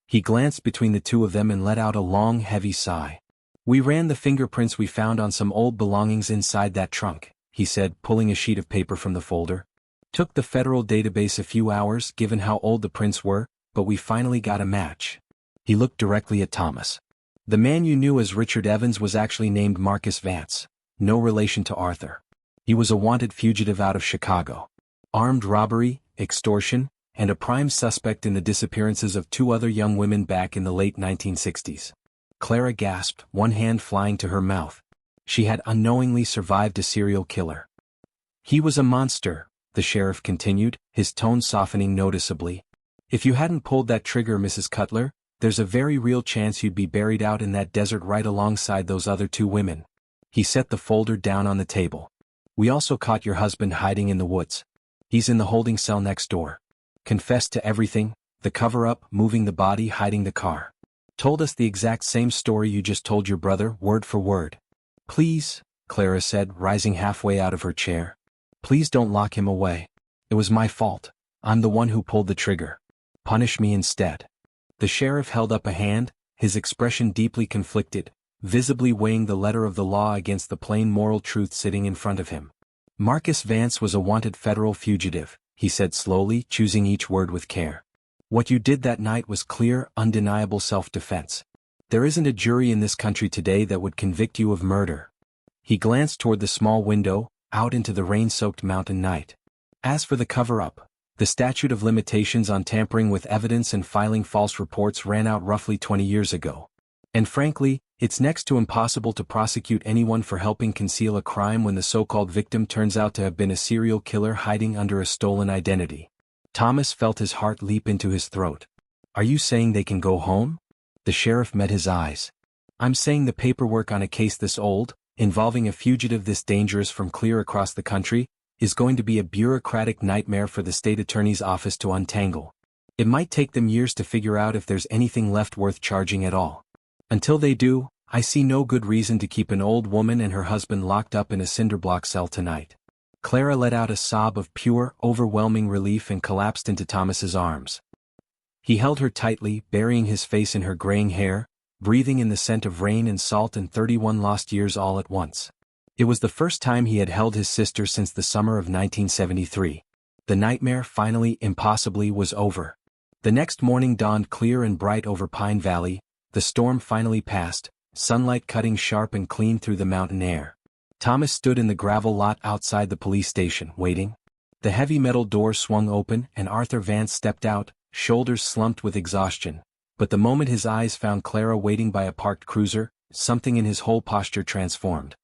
He glanced between the two of them and let out a long, heavy sigh. We ran the fingerprints we found on some old belongings inside that trunk, he said, pulling a sheet of paper from the folder. Took the federal database a few hours, given how old the prints were, but we finally got a match. He looked directly at Thomas. The man you knew as Richard Evans was actually named Marcus Vance. No relation to Arthur. He was a wanted fugitive out of Chicago. Armed robbery, extortion, and a prime suspect in the disappearances of 2 other young women back in the late 1960s. Clara gasped, one hand flying to her mouth. She had unknowingly survived a serial killer. He was a monster, the sheriff continued, his tone softening noticeably. If you hadn't pulled that trigger, Mrs. Cutler, there's a very real chance you'd be buried out in that desert right alongside those other 2 women. He set the folder down on the table. We also caught your husband hiding in the woods. He's in the holding cell next door. Confessed to everything, the cover-up, moving the body, hiding the car. Told us the exact same story you just told your brother, word for word. Please, Clara said, rising halfway out of her chair. Please don't lock him away. It was my fault. I'm the one who pulled the trigger. Punish me instead. The sheriff held up a hand, his expression deeply conflicted, visibly weighing the letter of the law against the plain moral truth sitting in front of him. Marcus Vance was a wanted federal fugitive, he said slowly, choosing each word with care. What you did that night was clear, undeniable self-defense. There isn't a jury in this country today that would convict you of murder. He glanced toward the small window, out into the rain-soaked mountain night. As for the cover-up, the statute of limitations on tampering with evidence and filing false reports ran out roughly 20 years ago. And frankly, it's next to impossible to prosecute anyone for helping conceal a crime when the so-called victim turns out to have been a serial killer hiding under a stolen identity. Thomas felt his heart leap into his throat. Are you saying they can go home? The sheriff met his eyes. I'm saying the paperwork on a case this old, involving a fugitive this dangerous from clear across the country, is going to be a bureaucratic nightmare for the state attorney's office to untangle. It might take them years to figure out if there's anything left worth charging at all. Until they do, I see no good reason to keep an old woman and her husband locked up in a cinderblock cell tonight. Clara let out a sob of pure, overwhelming relief and collapsed into Thomas's arms. He held her tightly, burying his face in her graying hair, breathing in the scent of rain and salt and 31 lost years all at once. It was the first time he had held his sister since the summer of 1973. The nightmare finally, impossibly, was over. The next morning dawned clear and bright over Pine Valley. The storm finally passed, sunlight cutting sharp and clean through the mountain air. Thomas stood in the gravel lot outside the police station, waiting. The heavy metal door swung open and Arthur Vance stepped out, shoulders slumped with exhaustion. But the moment his eyes found Clara waiting by a parked cruiser, something in his whole posture transformed.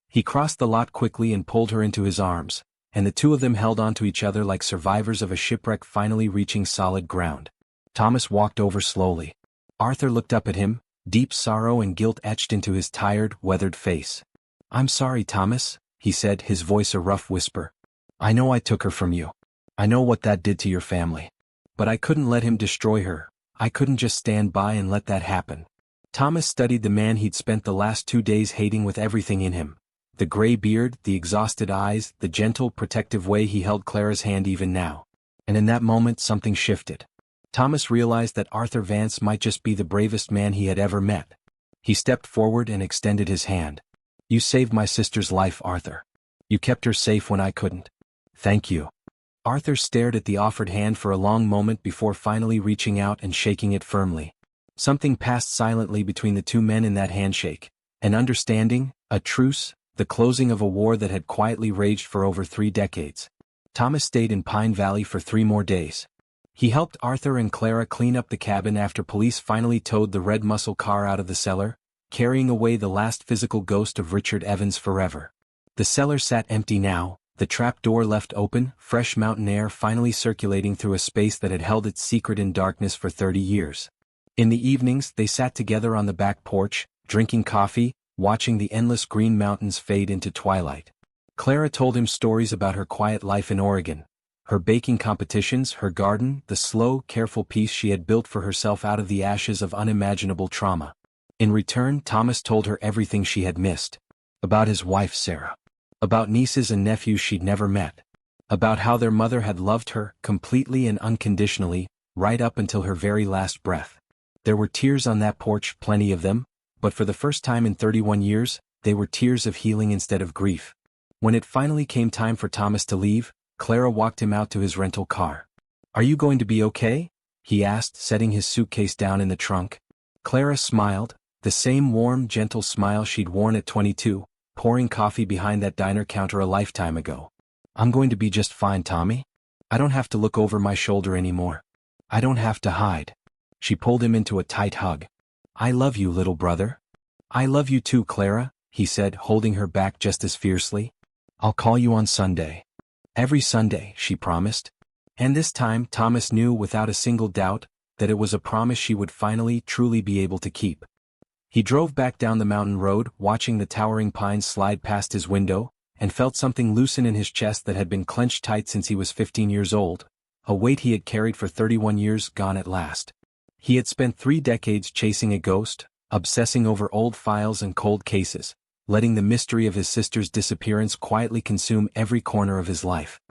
He crossed the lot quickly and pulled her into his arms, and the 2 of them held onto each other like survivors of a shipwreck finally reaching solid ground. Thomas walked over slowly. Arthur looked up at him, deep sorrow and guilt etched into his tired, weathered face. I'm sorry, Thomas, he said, his voice a rough whisper. I know I took her from you. I know what that did to your family. But I couldn't let him destroy her. I couldn't just stand by and let that happen. Thomas studied the man he'd spent the last 2 days hating with everything in him. The gray beard, the exhausted eyes, the gentle, protective way he held Clara's hand even now. And in that moment something shifted. Thomas realized that Arthur Vance might just be the bravest man he had ever met. He stepped forward and extended his hand. You saved my sister's life, Arthur. You kept her safe when I couldn't. Thank you. Arthur stared at the offered hand for a long moment before finally reaching out and shaking it firmly. Something passed silently between the two men in that handshake. An understanding, a truce, the closing of a war that had quietly raged for over 3 decades. Thomas stayed in Pine Valley for 3 more days. He helped Arthur and Clara clean up the cabin after police finally towed the red muscle car out of the cellar, carrying away the last physical ghost of Richard Evans forever. The cellar sat empty now, the trap door left open, fresh mountain air finally circulating through a space that had held its secret in darkness for 30 years. In the evenings, they sat together on the back porch, drinking coffee, watching the endless green mountains fade into twilight. Clara told him stories about her quiet life in Oregon, her baking competitions, her garden, the slow, careful peace she had built for herself out of the ashes of unimaginable trauma. In return, Thomas told her everything she had missed. About his wife Sarah. About nieces and nephews she'd never met. About how their mother had loved her, completely and unconditionally, right up until her very last breath. There were tears on that porch, plenty of them, but for the first time in 31 years, they were tears of healing instead of grief. When it finally came time for Thomas to leave, Clara walked him out to his rental car. "Are you going to be okay?" he asked, setting his suitcase down in the trunk. Clara smiled, the same warm, gentle smile she'd worn at 22, pouring coffee behind that diner counter a lifetime ago. "I'm going to be just fine, Tommy. I don't have to look over my shoulder anymore. I don't have to hide." She pulled him into a tight hug. "I love you, little brother." "I love you too, Clara," he said, holding her back just as fiercely. "I'll call you on Sunday." Every Sunday, she promised. And this time Thomas knew without a single doubt that it was a promise she would finally, truly be able to keep. He drove back down the mountain road, watching the towering pines slide past his window, and felt something loosen in his chest that had been clenched tight since he was 15 years old, a weight he had carried for 31 years gone at last. He had spent 3 decades chasing a ghost, obsessing over old files and cold cases, letting the mystery of his sister's disappearance quietly consume every corner of his life.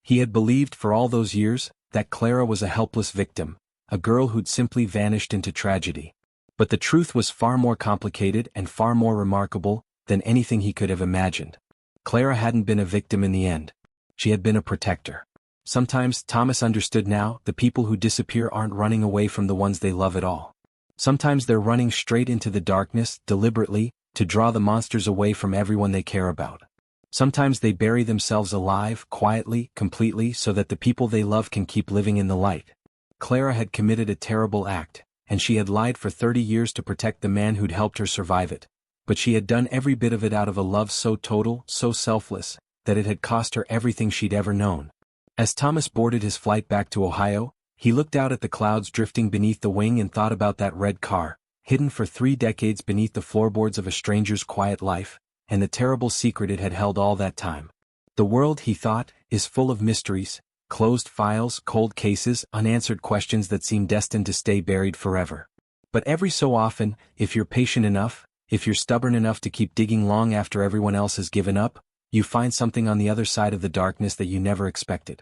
He had believed for all those years that Clara was a helpless victim, a girl who'd simply vanished into tragedy. But the truth was far more complicated and far more remarkable than anything he could have imagined. Clara hadn't been a victim in the end. She had been a protector. Sometimes, Thomas understood now, the people who disappear aren't running away from the ones they love at all. Sometimes they're running straight into the darkness, deliberately, to draw the monsters away from everyone they care about. Sometimes they bury themselves alive, quietly, completely, so that the people they love can keep living in the light. Clara had committed a terrible act, and she had lied for 30 years to protect the man who'd helped her survive it. But she had done every bit of it out of a love so total, so selfless, that it had cost her everything she'd ever known. As Thomas boarded his flight back to Ohio, he looked out at the clouds drifting beneath the wing and thought about that red car, hidden for 3 decades beneath the floorboards of a stranger's quiet life, and the terrible secret it had held all that time. The world, he thought, is full of mysteries, closed files, cold cases, unanswered questions that seem destined to stay buried forever. But every so often, if you're patient enough, if you're stubborn enough to keep digging long after everyone else has given up, you find something on the other side of the darkness that you never expected.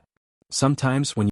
Sometimes when